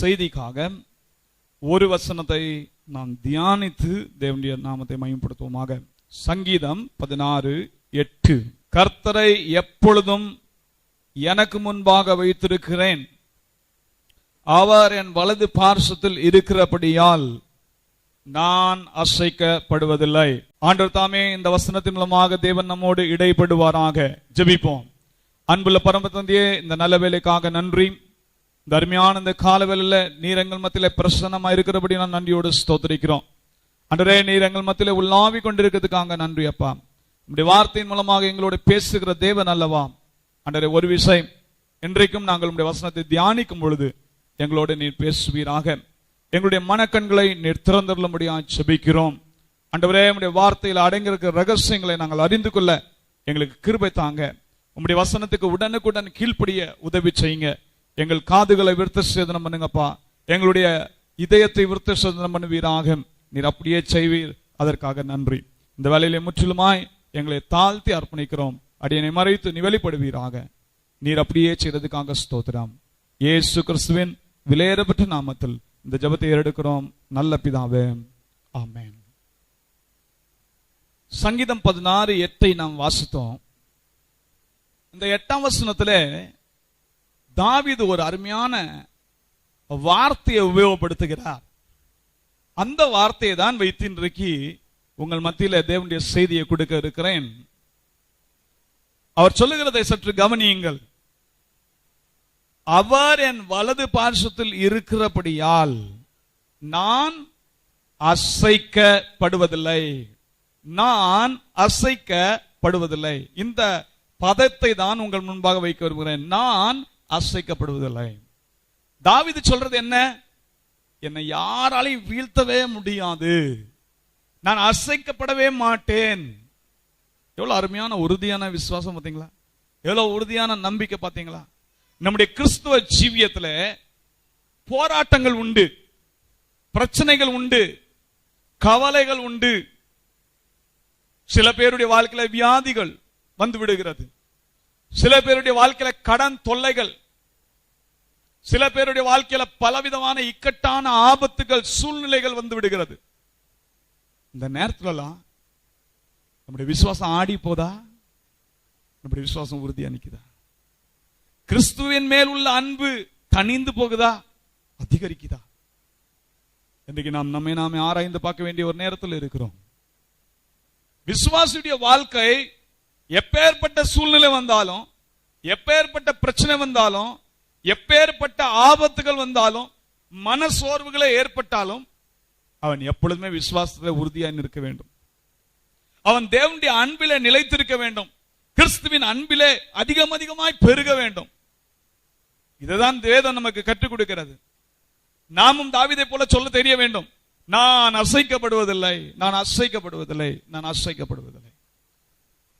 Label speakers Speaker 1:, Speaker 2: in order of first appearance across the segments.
Speaker 1: செய்திக்காக ஒரு வசனத்தை நாம் தியானித்து தேவனுடைய நாமத்தை மகிமைப்படுத்துவோமாக. சங்கீதம் 16:8. கர்த்தரை எப்பொழுதும் எனக்கு முன்பாக வைத்திருக்கிறேன், அவர் என் வலது பார்சத்தில் இருக்கிறபடியால் நான் அசைக்கப்படுவதில்லை. ஆண்டவர் தாமே இந்த வசனத்தின் மூலமாக தேவன் நம்மோடு இடைப்படுவாராக. ஜெபிப்போம். அன்புள்ள பரம தந்தையே, இந்த நல்ல வேலைக்காக நன்றி. இந்த அருமையான இந்த கால வேளையில நீர் எங்கள் மத்தியில பிரசன்னமா இருக்கிறபடி நான் நன்றியோடு ஸ்தோத்திரிக்கிறோம். ஆண்டவரே, நீர் எங்கள் மத்தியில உள்ளாவி கொண்டிருக்கிறதுக்காக நன்றி அப்பா. நம்முடைய வார்த்தையின் மூலமாக எங்களோடு பேசுகிற தேவன் அல்லவா. ஆண்டவரே, ஒரு விஷயம், இன்றைக்கும் நாங்கள் உம்முடைய வசனத்தை தியானிக்கும் பொழுது எங்களோடு நீர் பேசுவீராக. எங்களுடைய மனக்கண்களை நீர் திறந்தருளும்படியாக ஜெபிக்கிறோம். ஆண்டவரே, உம்முடைய வார்த்தையில் அடங்கியிருக்கிற ரகசியங்களை நாங்கள் அறிந்து கொள்ள எங்களுக்கு கிருபை தாங்க. உம்முடைய வசனத்துக்கு உடனுக்குடன் கீழ்ப்படிய உதவி செய்யுங்க. எங்கள் காதுகளை விருத்த சேதனம் பண்ணுங்கப்பா. எங்களுடைய இதயத்தை விருத்த சேதனம் பண்ணுவீராக. நீர் அப்படியே செய்வீர், அதற்காக நன்றி. இந்த வேலையிலே முற்றிலுமாய் எங்களை தாழ்த்தி அர்ப்பணிக்கிறோம். அடியனை மறைத்து நீ வெளிப்படுவீராக. நீர் அப்படியே செய்ததுக்காக ஸ்தோத்திரம். இயேசு கிறிஸ்துவின் விலையேறப்பட்ட நாமத்தில் இந்த ஜெபத்தை ஏறெடுக்கிறோம் நல்ல பிதாவே, ஆமென். சங்கீதம் 16:8 நாம் வாசித்தோம். இந்த 8ஆம் வசனத்திலே தாவீது ஒரு அருமையான வார்த்தையை உபயோகப்படுத்துகிறார். அந்த வார்த்தையை தான் வைத்து இன்றைக்கு உங்கள் மத்தியில தேவனுடைய செய்தியை கொடுக்க இருக்கிறேன். அவர் சொல்லுகிறதை சற்று கவனியுங்கள். அவர் என் வலது பார்சத்தில் இருக்கிறபடியால் நான் அசைக்கப்படுவதில்லை. நான் அசைக்கப்படுவதில்லை. இந்த பதத்தை தான் உங்கள் முன்பாக வைக்க விரும்புகிறேன். நான் அசைக்கப்படுவதில்லை. தாவீது சொல்றது என்ன? என்னை யாராலையும் வீழ்த்தவே முடியாது, நான் அசைக்கப்படவே மாட்டேன். எவ்வளவு அருமையான உறுதியான விசுவாசம் பார்த்தீங்களா? எவ்வளவு உறுதியான நம்பிக்கை பார்த்தீங்களா? நம்முடைய கிறிஸ்துவ ஜீவியத்துல போராட்டங்கள் உண்டு, பிரச்சனைகள் உண்டு, கவலைகள் உண்டு. சில பேருடைய வாழ்க்கையில வியாதிகள் வந்து விடுகிறது. சில பேருடைய வாழ்க்கையில கடன் தொல்லைகள், சில பேருடைய வாழ்க்கையில பலவிதமான இக்கட்டான ஆபத்துகள், சூழ்நிலைகள் வந்து விடுகிறது. இந்த நேரத்துலலாம் நம்முடைய விசுவாசம் ஆடி போதா? நம்முடைய விசுவாசம் உறுதியா நிக்குதா? கிறிஸ்துவின் மேல் உள்ள அன்பு தணிந்து போகுதா? அதிகரிக்குதா? இன்றைக்கு நாம் நாமே ஆராய்ந்து பார்க்க வேண்டிய ஒரு நேரத்தில் இருக்கிறோம். விசுவாசியுடைய வாழ்க்கை எப்பேற்பட்ட சூழ்நிலை வந்தாலும், எப்பேற்பட்ட பிரச்சனை வந்தாலும், எப்பேற்பட்ட ஆபத்துகள் வந்தாலும், மன சோர்வுகளை ஏற்பட்டாலும் அவன் எப்பொழுதுமே விசுவாசத்தில் உறுதியாக நிற்க வேண்டும். அவன் தேவனுடைய அன்பிலே நிலைத்திருக்க வேண்டும். கிறிஸ்துவின் அன்பிலே அதிகமாய் பெருக வேண்டும். இதுதான் வேதம் நமக்கு கற்றுக் கொடுக்கிறது. நாமும் தாவீதை போல சொல்ல தெரிய வேண்டும். நான் அசைக்கப்படுவதில்லை, நான் அசைக்கப்படுவதில்லை, நான் அசைக்கப்படுவதில்லை.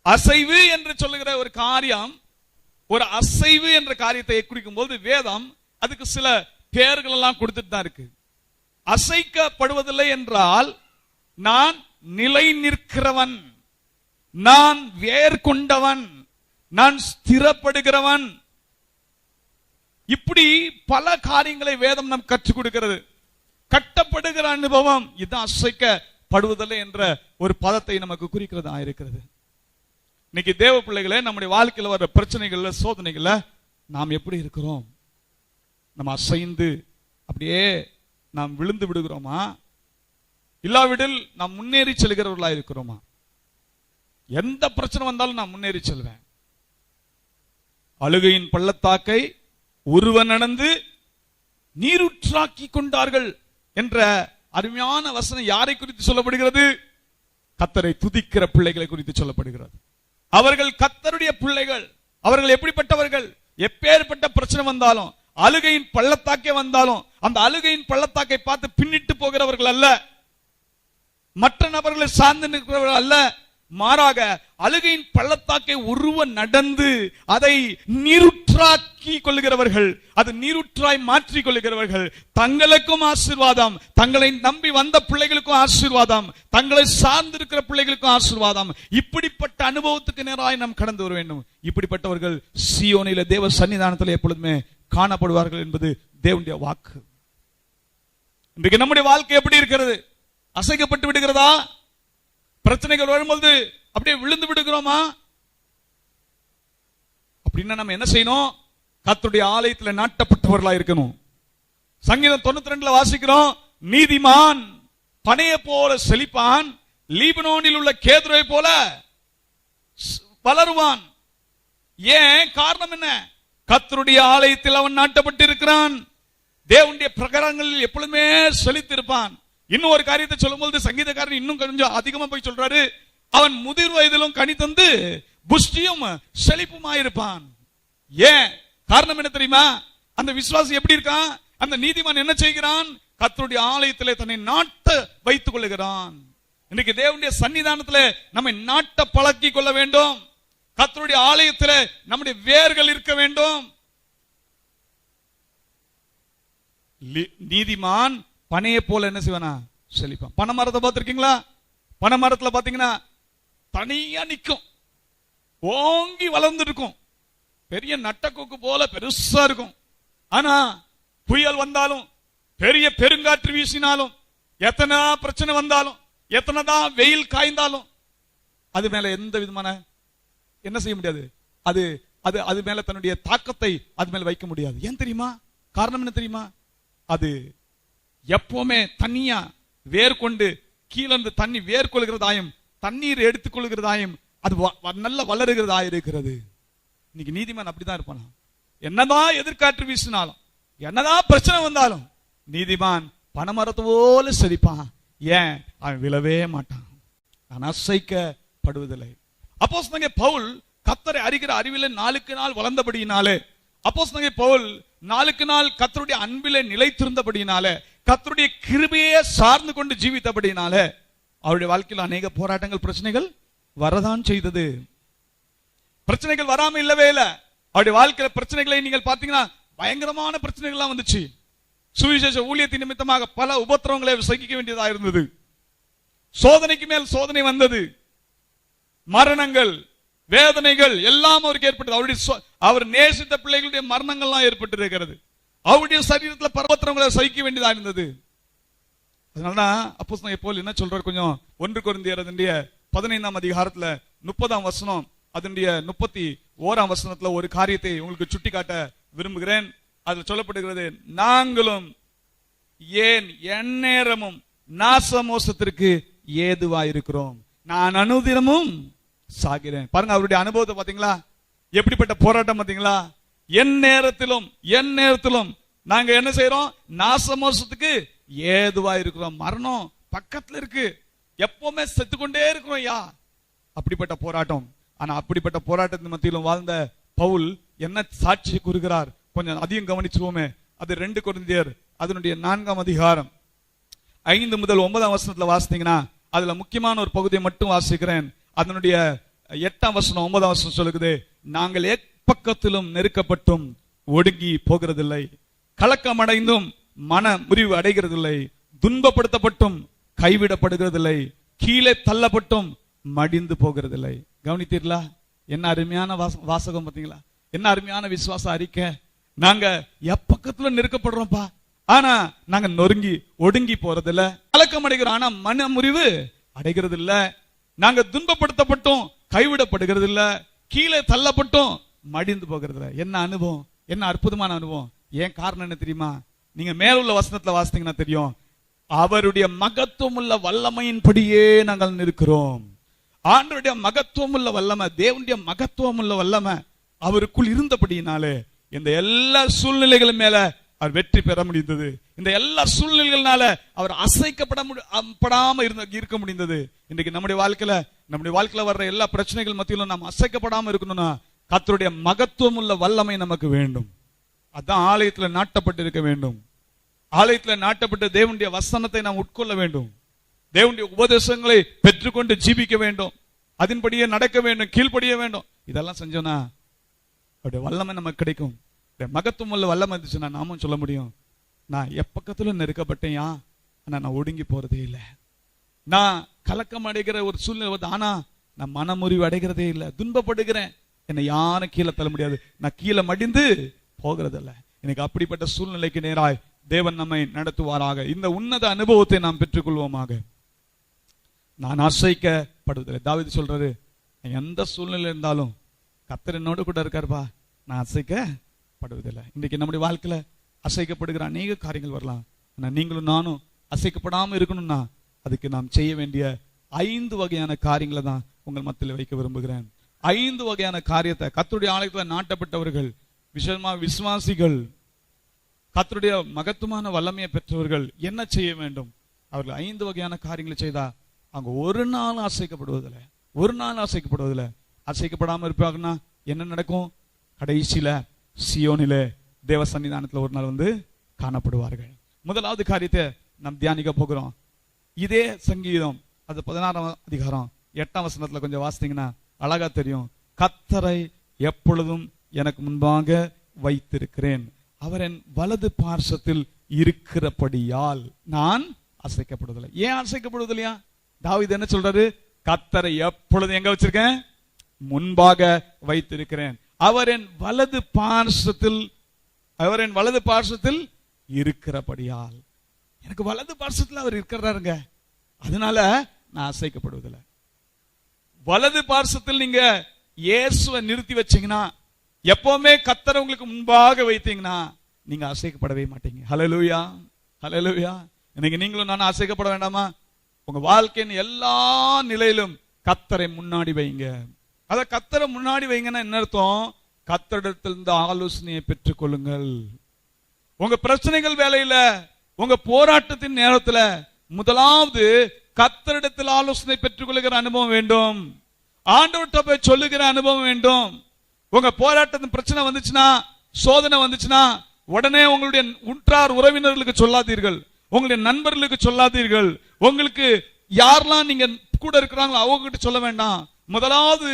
Speaker 1: அசைவு என்று சொல்லுகிற ஒரு காரியம், ஒரு அசைவு என்ற காரியத்தை குறிக்கும் போது வேதம் அதுக்கு சில பெயர்கள் எல்லாம் கொடுத்துட்டு தான் இருக்கு. அசைக்கப்படுவதில்லை என்றால் நான் நிலை நிற்கிறவன், நான் வேர் கொண்டவன், நான் ஸ்திரப்படுகிறவன். இப்படி பல காரியங்களை வேதம் நம் கற்றுக் கொடுக்கிறது. கட்டப்படுகிற அனுபவம், இது அசைக்கப்படுவதில்லை என்ற ஒரு பதத்தை நமக்கு குறிக்கிறதா இருக்கிறது. இன்னைக்கு தேவ பிள்ளைகளே, நம்முடைய வாழ்க்கையில் வர பிரச்சனைகள்ல, சோதனைகள்ல நாம் எப்படி இருக்கிறோம்? நம்ம அசைந்து அப்படியே நாம் விழுந்து விடுகிறோமா? இல்லாவிடில் நாம் முன்னேறி செல்கிறவர்களா இருக்கிறோமா? எந்த பிரச்சனை வந்தாலும் நான் முன்னேறி செல்வேன். அழுகையின் பள்ளத்தாக்கை ஒருவன் நடந்து நீருற்றாக்கி கொண்டார்கள் என்ற அருமையான வசனம் யாரை குறித்து சொல்லப்படுகிறது? கர்த்தரை துதிக்கிற பிள்ளைகளை குறித்து சொல்லப்படுகிறது. அவர்கள் கர்த்தருடைய பிள்ளைகள். அவர்கள் எப்படிப்பட்டவர்கள்? எப்பேற்பட்ட பிரச்சனை வந்தாலும், அழுகையின் பள்ளத்தாக்கே வந்தாலும் அந்த அழுகையின் பள்ளத்தாக்கை பார்த்து பின்னிட்டு போகிறவர்கள் அல்ல, மற்ற நபர்களை சார்ந்து நிற்கிறவர்கள் அல்ல. மாறாக அழுகையின் பள்ளத்தாக்கை ஒருவன் நடந்து அதை நீருற்றாக்கி கொள்ளுகிறவர்கள், அது நீருற்றாய் மாற்றிக் கொள்ளுகிறவர்கள். தங்களுக்கும் ஆசீர்வாதம், தங்களை நம்பி வந்த பிள்ளைகளுக்கும் ஆசீர்வாதம், தங்களை சார்ந்திருக்கிற பிள்ளைகளுக்கும் ஆசீர்வாதம். இப்படிப்பட்ட அனுபவத்துக்கு நேராய் நாம் கடந்து வர வேண்டும். இப்படிப்பட்டவர்கள் சீயோனிலே தேவ சன்னிதானத்தில் எப்பொழுதுமே காணப்படுவார்கள் என்பது தேவனுடைய வாக்கு. இன்றைக்கு நம்முடைய வாழ்க்கை எப்படி இருக்கிறது? அசைக்கப்பட்டு விடுகிறதா? பிரச்சனைகள் வரும்போது அப்படியே விழுந்து விடுகிறோமா? அப்படின்னா நம்ம என்ன செய்யணும்? கர்த்தருடைய ஆலயத்தில் நாட்டப்பட்டவர்களா இருக்கணும். சங்கீதம் 92 வாசிக்கிறோம், நீதிமான் பனையை போல செழிப்பான், லீபனோனில் உள்ள கேதுரை போல வளருவான். ஏன்? காரணம் என்ன? கர்த்தருடைய ஆலயத்தில் அவன் நாட்டப்பட்டு இருக்கிறான். தேவனுடைய பிரகாரங்களில் எப்பொழுதுமே செழித்திருப்பான். இன்னும் ஒரு காரியத்தை சொல்லும்போது சங்கீதக்காரன் இன்னும் கொஞ்சம் அதிகமா போய் சொல்றாரு, அவன் முதிர் வயதிலும் கனி தந்து புஷ்டியும் செழிப்புமாயிருப்பான். ஏன்? காரணம் என்ன தெரியுமா? அந்த விசுவாசி எப்படி இருக்கான்? அந்த நீதிமான் என்ன செய்கிறான்? கர்த்தருடைய ஆலயத்திலே தன்னை நாட்ட வைத்துக் கொள்ளுகிறான். இன்னைக்கு தேவனுடைய சன்னிதானத்திலே நம்மை நாட்ட பழக்கி கொள்ள வேண்டும். கர்த்தருடைய ஆலயத்திலே நம்முடைய வேர்கள் இருக்க வேண்டும். நீதிமான் பனையை போல என்ன செய்வானா? செழிப்பான். பனை மரத்தை பார்த்திருக்கீங்களா? பனை மரத்துல பாத்தீங்கன்னா தனியா நிக்கும், ஓங்கி வளர்ந்து இருக்கும், பெரிய நட்டக்கொக்கு போல பெருசா இருக்கும். ஆனா புயல் வந்தாலும், பெரிய பெருங்காற்று வீசினாலும், எத்தனை பிரச்சனை வந்தாலும், எத்தனை தான் வெயில் காய்ந்தாலும் அது மேல எந்த விதமான என்ன செய்ய முடியாது. அது அது அது மேல தன்னுடைய தாக்கத்தை அது மேல வைக்க முடியாது. ஏன் தெரியுமா? காரணம் என்ன தெரியுமா? அது எப்பவுமே தண்ணியா வேர் கொண்டு கீழே இருந்து தண்ணி வேர் கொள்கிறதாயும் தண்ணீர் எடுத்துக் கொள்கிறதாயும் அது நல்ல வளருகிறதா இருக்கிறது. இன்னைக்கு நீதிமான் அப்படிதான் இருப்பான். என்னதான் எதிர்காற்று வீசினாலும், என்னதான் பிரச்சனை வந்தாலும் நீதிமான் பனைமரத்து போல செழிப்பான். ஏன்? அவன் விழவே மாட்டான், அவன் அசைக்கப்படுவதில்லை. அப்போஸ்தலனாகிய பவுல் கர்த்தரை அறிகிற அறிவிலே நாளுக்கு நாள் வளர்ந்தபடியினாலே, அப்போஸ்தலனாகிய பவுல் நாளுக்கு நாள் கர்த்தருடைய அன்பிலே நிலைத்திருந்தபடியினாலே, கர்த்தருடைய கிருபையே சார்ந்து கொண்டு ஜீவித்தபடியினாலே அவருடைய வாழ்க்கையில் அநேக போராட்டங்கள், பிரச்சனைகள் வரதான் செய்தது. பிரச்சனைகள் வராம இல்லவே இல்ல. அவருடைய வாழ்க்கையில பிரச்சனைகளை நீங்கள் பாத்தீங்கன்னா பயங்கரமான பிரச்சனைகள் வந்துச்சு. சுவிசேஷ ஊழியத்தின் நிமித்தமாக பல உபத்திரவங்களை சகிக்க வேண்டியதா இருந்தது. சோதனைக்கு மேல் சோதனை வந்தது. மரணங்கள், வேதனைகள் எல்லாம் அவருக்கு ஏற்பட்டது. அவர் நேசித்த பிள்ளைகளுடைய மரணங்கள்லாம் ஏற்பட்டு இருக்கிறது. அவருடைய சரீரத்தில் பர்வத்திரங்களை சகிக்க வேண்டியதா இருந்தது. அதனாலதான் அப்போஸ்தலனாகிய பவுல் என்ன சொல்றாரு? கொஞ்சம் 1 கொரிந்தியர் 15ஆம் அதிகாரத்துல 30ஆம் வசனம், அதனுடைய 31ஆம் வசனத்துல ஒரு காரியத்தை உங்களுக்கு சுட்டி காட்ட விரும்புகிறேன். அதில் சொல்லப்படுகிறது, நாங்களும் ஏன் எந்நேரமும் நாசமோசத்திற்கு ஏதுவாயிருக்கிறோம், நான் அனுதினமும் சாகிறேன். பாருங்க அவருடைய அனுபவத்தை பாத்தீங்களா? எப்படிப்பட்ட போராட்டம் பாத்தீங்களா? என் நேரத்திலும் நாங்க என்ன செய்யறோம்? நாசமோசத்துக்கு ஏதுவா இருக்கிறோம். மரணம் பக்கத்துல இருக்கு, எப்பவுமே செத்துக்கொண்டே இருக்கிறோம். யா அப்படிப்பட்ட போராட்டம். ஆனா அப்படிப்பட்ட போராட்டத்தின் மத்தியிலும் வாழ்ந்த பவுல் என்ன சாட்சி கூறுகிறார்? கொஞ்சம் அதிகம் கவனிச்சுவோமே. அது 2 கொரிந்தியர் அதனுடைய 4ஆம் அதிகாரம் 5 முதல் 9ஆம் வசனத்துல வாசித்தீங்கன்னா அதுல முக்கியமான ஒரு பகுதியை மட்டும் வாசிக்கிறேன். அதனுடைய 8ஆம் வசனம் 9ஆம் வசனம் சொல்லுகிறது, நாங்கள் எப்பக்கத்திலும் நெருக்கப்பட்டும் ஒடுங்கி போகிறதில்லை, கலக்கமடைந்தும் மன முறிவு அடைகிறதில்லை, துன்பப்படுத்தப்பட்டும் கைவிடப்படுகிறதில்லை, கீழே தள்ளப்பட்டும் மடிந்து போகிறதில்லை. கவனித்தீர்களா? என்ன அருமையான வாசகம் பார்த்தீங்களா? என்ன அருமையான விசுவாச அறிக்கை. நாங்க எப்பக்கத்துல நெருக்கப்படுறோம்ப்பா, ஆனா நாங்க நொறுங்கி ஒடுங்கி போறதில்ல, கலக்கம் அடைகிறோம் ஆனா மன முறிவு அடைகிறது இல்ல, நாங்க துன்பப்படுத்தப்பட்டோம் கைவிடப்படுகிறது இல்ல, கீழே தள்ளப்பட்டோம் மடிந்து போகிறது இல்ல. என்ன அனுபவம், என்ன அற்புதமான அனுபவம். ஏன் காரணம் என்ன தெரியுமா? நீங்க மேலுள்ள வசனத்துல வாசித்தீங்கன்னா தெரியும், அவருடைய மகத்துவம் உள்ள வல்லமையின்படியே நாங்கள் நிற்கிறோம். ஆண்டவருடைய மகத்துவம் உள்ள வல்லமை, தேவனுடைய மகத்துவம் உள்ள வல்லமை அவருக்குள் இருந்தபடியினாலே இந்த எல்லா சூழ்நிலைகளும் மேல அவர் வெற்றி பெற முடிந்தது. இந்த எல்லா சூழ்நிலைகளால அவர் அசைக்கப்படாம இருக்க முடிந்தது. இன்னைக்கு நம்முடைய வாழ்க்கையில வர்ற எல்லா பிரச்சனைகள் மத்தியிலும் நாம் அசைக்கப்படாம இருக்கணும்னா கர்த்தருடைய மகத்துவம் உள்ள வல்லமை நமக்கு வேண்டும். அதான் ஆலயத்துல நாட்டப்பட்டு இருக்க வேண்டும். ஆலயத்துல நாட்டப்பட்ட தேவனுடைய வசனத்தை நாம் உட்கொள்ள வேண்டும். தேவனுடைய உபதேசங்களை பெற்றுக்கொண்டு ஜீவிக்க வேண்டும். அதன்படியே நடக்க வேண்டும், கீழ்ப்படிய வேண்டும். இதெல்லாம் செஞ்சோம்னா அவருடைய வல்லமை நமக்கு கிடைக்கும். மகத்துவம் உள்ள வல்லமை இருந்துச்சுன்னா நாமும் சொல்ல முடியும், நான் எப்பக்கத்திலும் நெருக்கப்பட்டேன், ஆனா நான் ஒடுங்கி போறதே இல்லை. நான் கலக்கம் அடைகிற ஒரு சூழ்நிலை வருது, ஆனா நான் மனமுறிவு அடைகிறதே இல்லை. துன்பப்படுகிறேன், என்னை யாரும் கீழே தள்ள முடியாது, நான் கீழே மடிந்து போகிறது இல்லை. எனக்கு அப்படிப்பட்ட சூழ்நிலைக்கு நேராய் தேவன் நம்மை நடத்துவாராக. இந்த உன்னத அனுபவத்தை நாம் பெற்றுக்கொள்வோமாக. நான் அசைக்கப்படுவதில்லை. தாவீது சொல்றாரு, எந்த சூழ்நிலை இருந்தாலும் கர்த்தர் என்னோடு கூட இருக்காருப்பா, நான் அசைக்கப்படுவதில்லை. இன்றைக்கு நம்முடைய வாழ்க்கையில அசைக்கப்படுகிற அநேக காரியங்கள் வரலாம். ஆனா நீங்களும் நானும் அசைக்கப்படாம இருக்கணும்னா அதுக்கு நாம் செய்ய வேண்டிய 5 வகையான காரியங்களை தான் உங்கள் மத்தியில் வைக்க விரும்புகிறேன். 5 வகையான காரியத்தை கர்த்தருடைய ஆலயத்தில் நாட்டப்பட்டவர்கள், விசுவாசிகள், கர்த்தருடைய மகத்துவமான வல்லமையை பெற்றவர்கள் என்ன செய்ய வேண்டும்? அவர்கள் 5 வகையான காரியங்களை செய்தா அவங்க ஒரு நாள் அசைக்கப்படுவதில்லை. அசைக்கப்படாம இருப்பாங்கன்னா என்ன நடக்கும்? கடைசியில சியோனிலே தேவ சன்னிதானத்தில் ஒரு நாள் வந்து காணப்படுவார்கள். முதலாவது காரியத்தை நாம் தியானிக்க போகிறோம். இதே சங்கீதம் அது 16ஆம் அதிகாரம் 8ஆம் வசனத்துல கொஞ்சம் வாசித்தீங்கன்னா அழகா தெரியும். கர்த்தரை எப்பொழுதும் எனக்கு முன்பாக வைத்திருக்கிறேன், அவர் என் வலது பார்சத்தில் இருக்கிறபடியால் நான் அசைக்கப்படுவதில்லை. ஏன் அசைக்கப்படுவதில்லையா? தாவீது என்ன சொல்றாரு? கர்த்தரை எப்பொழுதும் எங்க வச்சிருக்கேன்? முன்பாக வைத்திருக்கிறேன். அவர் என் வலது பார்சத்தில் இருக்கிறபடியால். எனக்கு வலது பார்சத்தில் அவர் இருக்கிறாருங்க, அதனால நான் அசைக்கப்படுவதில்லை. வலது பார்சத்தில் நீங்க இயேசுவை நிறுத்தி வச்சீங்கன்னா, எப்பவுமே கர்த்தரை உங்களுக்கு முன்பாக வைத்தீங்கன்னா நீங்க அசைக்கப்படவே மாட்டீங்க. ஹல்லேலூயா, ஹல்லேலூயா. இன்னைக்கு நீங்களும் நானும் அசைக்கப்பட வேண்டாமா? உங்க வாழ்க்கையின் எல்லா நிலையிலும் கர்த்தரை முன்னாடி வைங்க. அத கர்த்தரை முன்னாடி வைங்கன்னா என்ன அர்த்தம்? கர்த்தரிடத்திலிருந்து ஆலோசனையை பெற்றுக் கொள்ளுங்கள். உங்க பிரச்சனைகள் வேலையில, உங்க போராட்டத்தின் நேரத்துல முதலாவது கர்த்தரிடத்தில் ஆலோசனை பெற்றுக் கொள்ளுகிற அனுபவம் வேண்டும். ஆண்டவர்கிட்ட போய் சொல்லுகிற அனுபவம் வேண்டும். உங்க போராட்டத்தின் பிரச்சனை வந்துச்சுன்னா, சோதனை வந்துச்சுன்னா உடனே உங்களுடைய உற்றார் உறவினர்களுக்கு சொல்லாதீர்கள், உங்களுடைய நண்பர்களுக்கு சொல்லாதீர்கள், உங்களுக்கு யாரெல்லாம் நீங்க கூட இருக்கிறாங்களோ அவங்க கிட்ட சொல்ல வேண்டாம். முதலாவது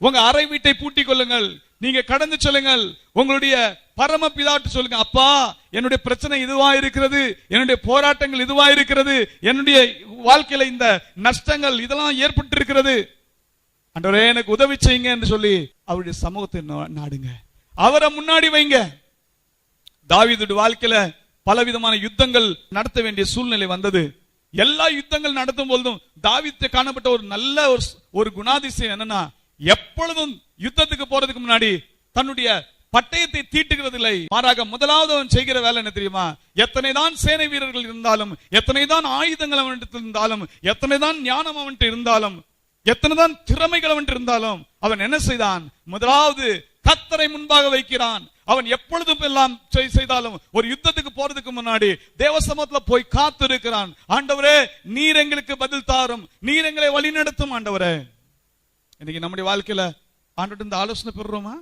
Speaker 1: உங்க அறை வீட்டை பூட்டிக் கொள்ளுங்கள். நீங்க கடந்து சொல்லுங்கள், உங்களுடைய பரம பிதாட்டு சொல்லுங்க, அப்பா என்னுடைய பிரச்சனை இதுவா இருக்கிறது, என்னுடைய போராட்டங்கள் இதுவா இருக்கிறது, என்னுடைய வாழ்க்கையில இந்த நஷ்டங்கள் இதெல்லாம் ஏற்பட்டு இருக்கிறது, ஆண்டவரே எனக்கு உதவி செய்யுங்க என்று சொல்லி அவருடைய சமூகத்தை நாடுங்க. அவரை முன்னாடி வைங்க. தாவீதுடைய வாழ்க்கையில பலவிதமான யுத்தங்கள் நடத்த வேண்டிய சூழ்நிலை வந்தது. எல்லா யுத்தங்கள் நடத்தும் போதும் தாவீது காணப்பட்ட ஒரு நல்ல ஒரு குணாதிசயம் என்னன்னா, எப்பொழுதும் யுத்தத்துக்கு போறதுக்கு முன்னாடி தன்னுடைய பட்டயத்தை தீட்டுகிறதில்லை. மாறாக முதலாவது அவன் செய்கிற வேலை என்ன தெரியுமா? எத்தனை தான் சேனை வீரர்கள் இருந்தாலும், எத்தனை தான் ஆயுதங்கள் அவனிடத்தில் இருந்தாலும், எத்தனை தான் ஞானம் அவன்கிட்ட இருந்தாலும், எத்தனை தான் திறமைகள் அவன்கிட்ட இருந்தாலும், அவன் என்ன செய்தான்? முதலாவது கர்த்தரை முன்பாக வைக்கிறான். அவன் எப்பொழுதும் எல்லாம் செய்தாலும் ஒரு யுத்தத்துக்கு போறதுக்கு முன்னாடி தேவ சமூகத்துல போய் காத்து இருக்கிறான். ஆண்டவரே நீர் எங்களுக்கு பதில் தாரும், நீர் எங்களை வழி நடத்தும். ஆண்டவரே, இன்னைக்கு நம்முடைய வாழ்க்கையில ஆண்டவர்ட்ட இந்த ஆலோசனை பெறுறோமா?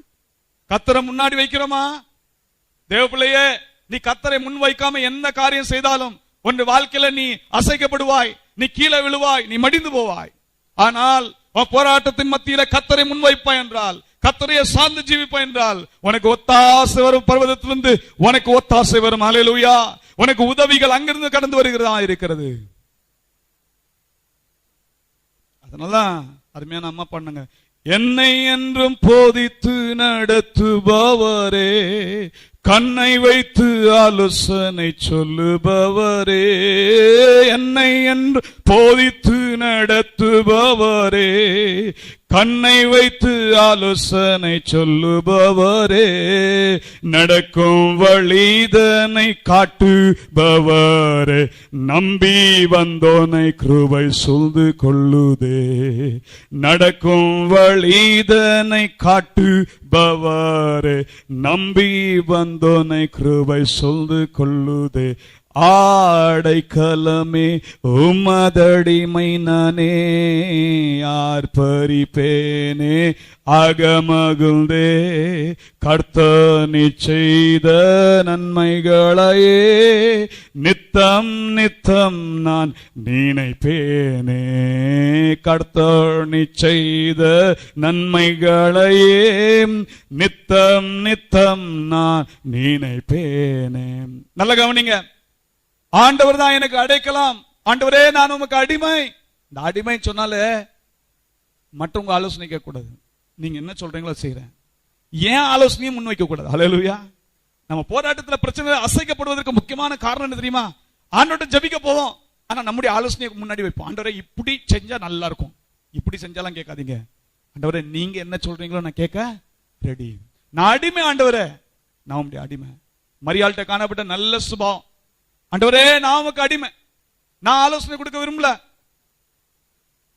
Speaker 1: கர்த்தரை முன்னாடி வைக்கிறோமா? தேவ பிள்ளையே, நீ கர்த்தரை முன் வைக்காம எந்த காரியம் செய்தாலும் உன் வாழ்க்கையில நீ அசைக்கப்படுவாய், நீ கீழே விழுவாய், நீ மடிந்து போவாய். ஆனால் போராட்டத்தின் மத்தியில கர்த்தரை முன் வைப்பாய் என்றால், கர்த்தரையே சார்ந்து ஜீவிப்பாய் என்றால், உனக்கு ஒத்தாசை வரும். பர்வதத்திலிருந்து உனக்கு ஒத்தாசை வரும். ஹல்லேலூயா. உனக்கு உதவிகள் அங்கிருந்து கடந்து வருகிறதா இருக்கிறது. அதனாலதான் அருமையான அம்மா பண்ணுங்க, என்னை என்றும் போதித்து நடத்துபவரே, கண்ணை வைத்து ஆலோசனை சொல்லுபவரே, என்னை என்று போதித்து நடத்துபவரே, கண்ணை வைத்து ஆலோசனை சொல்லுபவரே, நடக்கும் வழிதனை காட்டுபவரே, நம்பி வந்தோனை கிருபை சூழ்ந்து கொள்ளுதே, நடக்கும் வழிதனை காட்டுபவரே, நம்பி வந்தோனை கிருபை சூழ்ந்து கொள்ளுதே, ஆடைக்கலமே உமதடிமை நானே, ஆர்ப்பரிப்பேனே அகமகுந்தே, கர்த்தர் செய்த நன்மைகளையே நித்தம் நித்தம் நான் நினைப்பேனே, கர்த்தர் செய்த நன்மைகளையே நித்தம் நித்தம் நான் நினைப்பேனே. நல்ல கவனிங்க, ஆண்டவர் தான் எனக்கு அடைக்கலாம். ஆண்டவரே நான் உமக்கு அடிமை. இந்த அடிமை சொன்னாலே மற்றவங்க ஆலோசனை கேட்க கூடாது. நீங்க என்ன சொல்றீங்களோ செய்யறேன், ஏன் ஆலோசனையும் முன்வைக்க கூடாது. ஹல்லேலூயா. நம்ம போராட்டத்துல பிரச்சனை அசைக்கப்படுவதற்கு முக்கியமான காரணம் என்ன தெரியுமா? ஆண்டவர்ட்ட ஜெபிக்க போவோம், ஆனா நம்முடைய ஆலோசனையை முன்னாடி வைப்போம். ஆண்டவரே இப்படி செஞ்சா நல்லா இருக்கும், இப்படி செஞ்சாலாம் கேட்காதீங்க. ஆண்டவரே நீங்க என்ன சொல்றீங்களோ நான் கேட்க ரெடி. நான் அடிமை ஆண்டவரே, நான் உங்களுடைய அடிமை. மரியாள்கிட்ட காணப்பட்ட நல்ல சுபாவம். ஆண்டவரே நான் உமக்கு அடிமை, நான் ஆலோசனை கொடுக்க விரும்பல,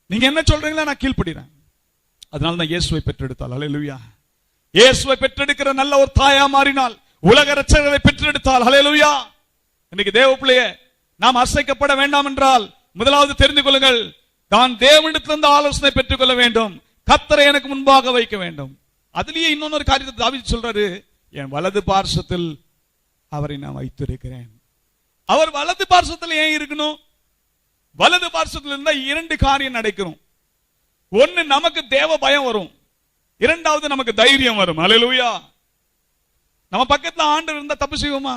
Speaker 1: நீங்க என்ன சொல்றீங்களோ நான் கீழ்ப்படுகிறேன். அதனால தான் இயேசுவை பெற்றெடுத்தாள். ஹல்லேலூயா. இயேசுவை பெற்றெடுக்கிற நல்ல ஒரு தாயா மாறினால், உலக இரட்சகரை பெற்றெடுத்தாள். ஹல்லேலூயா. இன்னைக்கு தேவ பிள்ளையே, நாம் அசைக்கப்பட வேண்டாம் என்றால் முதலாவது தெரிந்து கொள்ளுங்கள், நான் தேவனிடத்திலிருந்து ஆலோசனை பெற்றுக் கொள்ள வேண்டும், கர்த்தரை எனக்கு முன்பாக வைக்க வேண்டும். அதுலயே இன்னொரு காரியத்தை தாவீது சொல்றாரு, என் வலது பார்சத்தில் அவரை நான் வைத்திருக்கிறேன். அவர் வலது பார்சத்தில் ஏன் இருக்கணும்? வலது பார்சத்தில் இருந்தா இரண்டு காரியம் நடக்கும். ஒன்னு, நமக்கு தேவ பயம் வரும், இரண்டாவது நமக்கு தைரியம் வரும். ஹல்லேலூயா. நம்ம பக்கத்துல ஆண்டவர் இருந்தா தப்பு செய்வோமா?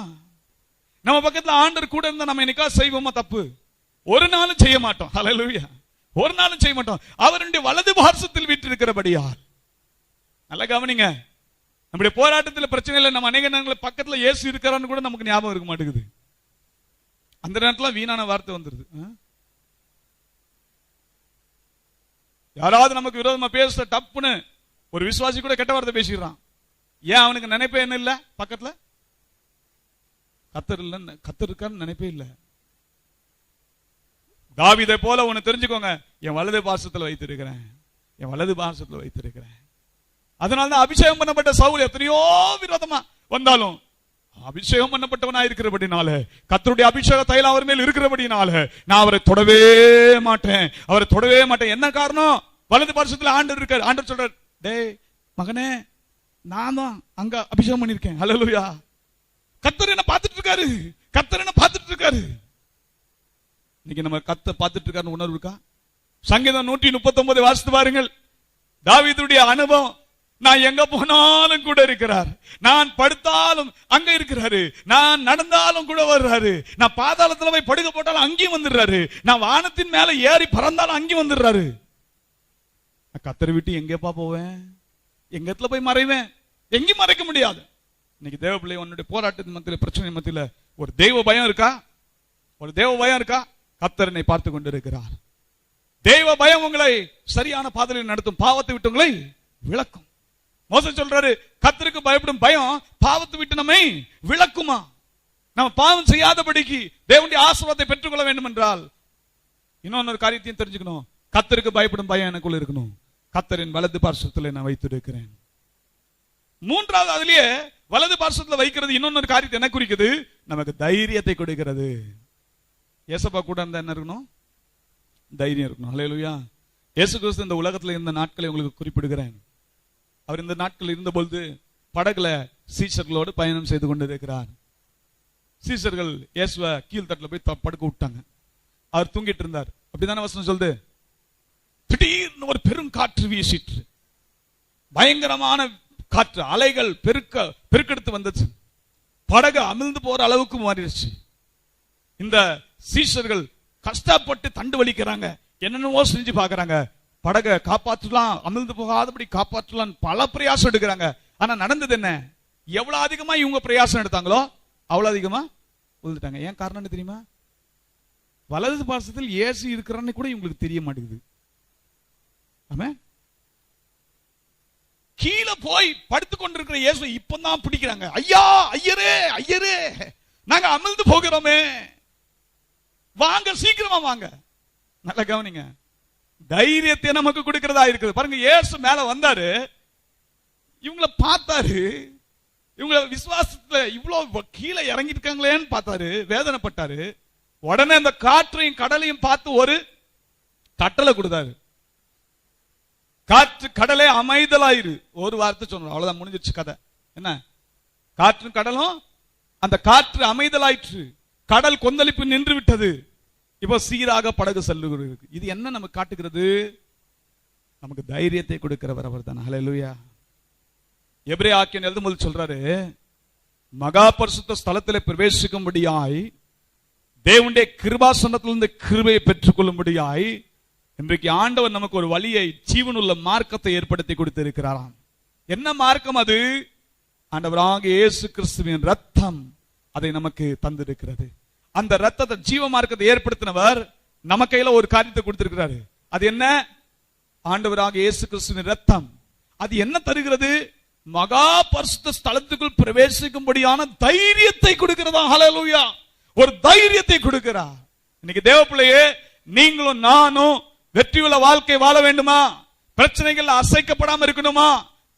Speaker 1: நம்ம பக்கத்துல ஆண்டவர் கூட இருந்தா நம்ம என்னைக்கா செய்வோமா தப்பு? ஒரு நாளும் செய்ய மாட்டோம். ஹல்லேலூயா. ஒரு நாளும் செய்ய மாட்டோம். அவருடைய வலது பார்சத்தில் வீற்றிருக்கிறபடியால். நல்ல கவனிங்க, நம்முடைய போராட்டத்தில் பிரச்சனை இல்லை, நம்ம அநேக நேரங்களில் பக்கத்துல இயேசு இருக்கிறான்னு கூட நமக்கு ஞாபகம் இருக்க மாட்டேங்குது. அந்த நேரத்துல வீணான வார்த்தை வந்துருது. யாராவது நமக்கு விரோதமா பேச டப்புன்னு ஒரு விசுவாசி கூட கெட்ட வார்த்தை பேசிடுறான். ஏன்? அவனுக்கு நினைப்பே என்ன இல்ல, பக்கத்துல கர்த்தர் இல்ல, கர்த்தர் இருக்கான்னு நினைப்பே இல்ல. தாவீதை போல ஒன்னு தெரிஞ்சுக்கோங்க, என் வலது பார்சத்துல வைத்திருக்கிறேன், என் வலது பார்சத்துல வைத்திருக்கிறேன். அதனாலதான் அபிஷேகம் பண்ணப்பட்ட சவுல் எத்தனையோ விரோதமா வந்தாலும் அபிஷேகம் பண்ணப்பட்டவனா இருக்கிறபடினால, கர்த்தருடைய அபிஷேக தைலம் அவர் மேல் இருக்கிறபடினால நான் அவரை தொடவே மாட்டேன், அவரை தொடவே மாட்டேன். என்ன காரணம்? வலது பார்சத்துல ஆண்டவர் இருக்கார். ஆண்டவர் சொல்றார், டேய் மகனே, நான் தான் அங்க அபிஷேகம் பண்ணிருக்கேன். ஹல்லேலூயா. கர்த்தர் என்ன பார்த்துட்டு இருக்காரு, கர்த்தர் என்ன பார்த்துட்டு இருக்காரு. இன்னைக்கு நம்ம கர்த்தர் பார்த்துட்டு இருக்காருன்னு உணர்வு இருக்கா? சங்கீதம் 139 வாசித்து பாருங்கள். தாவீதுடைய அனுபவம், நான் எங்க போனாலும் கூட இருக்கிறார், நான் படுத்தாலும் அங்க இருக்கிறாரு, நான் நடந்தாலும் கூட வர்றாரு, நான் பாதாளத்துல போய் படுக்க போட்டாலும் அங்கேயும் வந்துடுறாரு, நான் வானத்தின் மேல ஏறி பறந்தாலும் அங்கேயும் வந்துடுறாரு. கர்த்தரை விட்டு எங்கேப்பா போவேன்? எங்க இடத்துல போய் மறைவேன்? எங்கேயும் மறைக்க முடியாது. இன்னைக்கு தேவ பிள்ளை, உன்னுடைய போராட்டத்தின் மத்தியில, பிரச்சனை மத்தியில ஒரு தெய்வ பயம் இருக்கா? ஒரு தேவ பயம் இருக்கா? கர்த்தர் என்னை பார்த்து கொண்டிருக்கிறார். தெய்வ பயம் உங்களை சரியான பாதையில் நடத்தும், பாவத்தை விட்டு உங்களை விளக்கும். மோசே சொல்றாரு, கர்த்தருக்கு பயப்படும் பயம் பாவத்தை விட்டு நம்மை விளக்குமா? நம்ம பாவம் செய்யாதபடிக்கு தேவனுடைய ஆசீர்வாதத்தை பெற்றுக்கொள்ள வேண்டும் என்றால் இன்னொரு காரியத்தையும் தெரிஞ்சுக்கணும். கர்த்தருக்கு பயப்படும் பயம் எனக்குள்ள இருக்கணும். கர்த்தரின் வலது பார்சத்தில் நான் வைத்திருக்கிறேன். மூன்றாவது, அதுலயே வலது பார்சத்தில் வைக்கிறது இன்னொரு காரியத்தை என்ன குறிக்குது? நமக்கு தைரியத்தை கொடுக்கிறது. ஏசப்பா கூட இருந்தா என்ன இருக்கணும்? தைரியம் இருக்கணும். ஹல்லேலூயா. இயேசு கிறிஸ்து இந்த உலகத்துல இருந்த நாட்களை உங்களுக்கு குறிப்பிடுகிறேன். அவர் இந்த நாட்கள் இருந்த பொழுது படகுல சீஷர்களோடு பயணம் செய்து கொண்டிருக்கிறார். சீஷர்கள் இயேசுவை கீழ்த்தட்டுல போய் படுக்க விட்டாங்க. அவர் தூங்கிட்டு இருந்தார். அப்படிதானே வசனம் சொல்லுது. திடீர்னு ஒரு பெரும் காற்று வீசிற்று, பயங்கரமான காற்று, அலைகள் பெருக்கெடுத்து வந்துச்சு, படகு அமிழ்ந்து போற அளவுக்கு மாறிடுச்சு. இந்த சீஷர்கள் கஷ்டப்பட்டு தண்டு வலிக்கிறாங்க, என்னென்னவோ செஞ்சு பாக்குறாங்க, படகை காப்பாற்றலாம், அமிழ்ந்து போகாதபடி காப்பாற்றலாம், பல பிரயாசம் எடுக்கிறாங்க. ஆனா நடந்தது என்ன? எவ்வளவு அதிகமா இவங்க பிரயாசம் எடுத்தாங்களோ அவ்வளவு அதிகமா விழுந்துட்டாங்க. ஏன் காரணம் என்ன தெரியுமா? வலது பார்சத்தில் இயேசு இருக்கிறான்னு கூட இவங்களுக்கு தெரிய மாட்டேங்குது. ஆமென். கீழே போய் படுத்துக் கொண்டிருக்கிற இயேசு இப்பதான் பிடிக்கிறாங்க. ஐயா, ஐயரே, ஐயரே, நாங்க அமிழ்ந்து போகிறோமே, வாங்க, சீக்கிரமா வாங்க. நல்ல கவனிங்க, தைரியத்தை நமக்கு கொடுக்கிறதா இருக்குது. பாருங்க, இயேசு மேல வந்தாரு, இவங்கள பார்த்தாரு, இவங்க விசுவாசத்துல இவ்வளவு கீழே இறங்கி இருக்காங்களேன்னு பார்த்தாரு, வேதனைப்பட்டாரு. உடனே அந்த காற்றையும் கடலையும் பார்த்து ஒரு கட்டளை கொடுத்தாரு. காற்று கடலே அமைதலாயிரு, ஒரு வார்த்தை சொன்னார், அவ்வளவுதான், முடிஞ்சிருச்சு கதை. என்ன? காற்றும் கடலும், அந்த காற்று அமைதலாயிற்று, கடல் கொந்தளிப்பு நின்று விட்டது, இப்போ சீராக படகு செல்லுகிறது. இது என்ன நமக்கு காட்டுகிறது? நமக்கு தைரியத்தை கொடுக்கிறவர் அவர் தான். ஹல்லேலூயா. எபிரேய ஆக்கியன் எழுதும்போது சொல்றாரு, மகா பரிசுத்த ஸ்தலத்திலே பிரவேசிக்கும்படியாய் தேவனுடைய கிருபாசனத்திலிருந்து கிருபையை பெற்றுக் கொள்ளும்படியாய் இன்றைக்கு ஆண்டவர் நமக்கு ஒரு வழியை, ஜீவனுள்ள மார்க்கத்தை ஏற்படுத்தி கொடுத்திருக்கிறாராம். என்ன மார்க்கம் அது? ஆண்டவராகிய இயேசு கிறிஸ்துவின் ரத்தம் அதை நமக்கு தந்திருக்கிறது. அந்த ரத்தத்தை ஜீவ மார்க்கத்தை ஏற்படுத்தினவர் நம்ம கையில ஒரு காரியத்தை கொடுத்திருக்கிறாரு. அது என்ன? ஆண்டவராகிய இயேசு கிறிஸ்துவின் ரத்தம். அது என்ன தருகிறது? மகா பரிசுத்த ஸ்தலத்துக்குள் பிரவேசிக்கும்படியான தைரியத்தை கொடுக்கிறதா. ஹல்லேலூயா! ஒரு தைரியத்தை கொடுக்கிறார். இன்னைக்கு தேவ பிள்ளையே, நீங்களும் நானும் வெற்றியுள்ள வாழ்க்கை வாழ வேண்டுமா? பிரச்சனைகள் அசைக்கப்படாம இருக்கணுமா?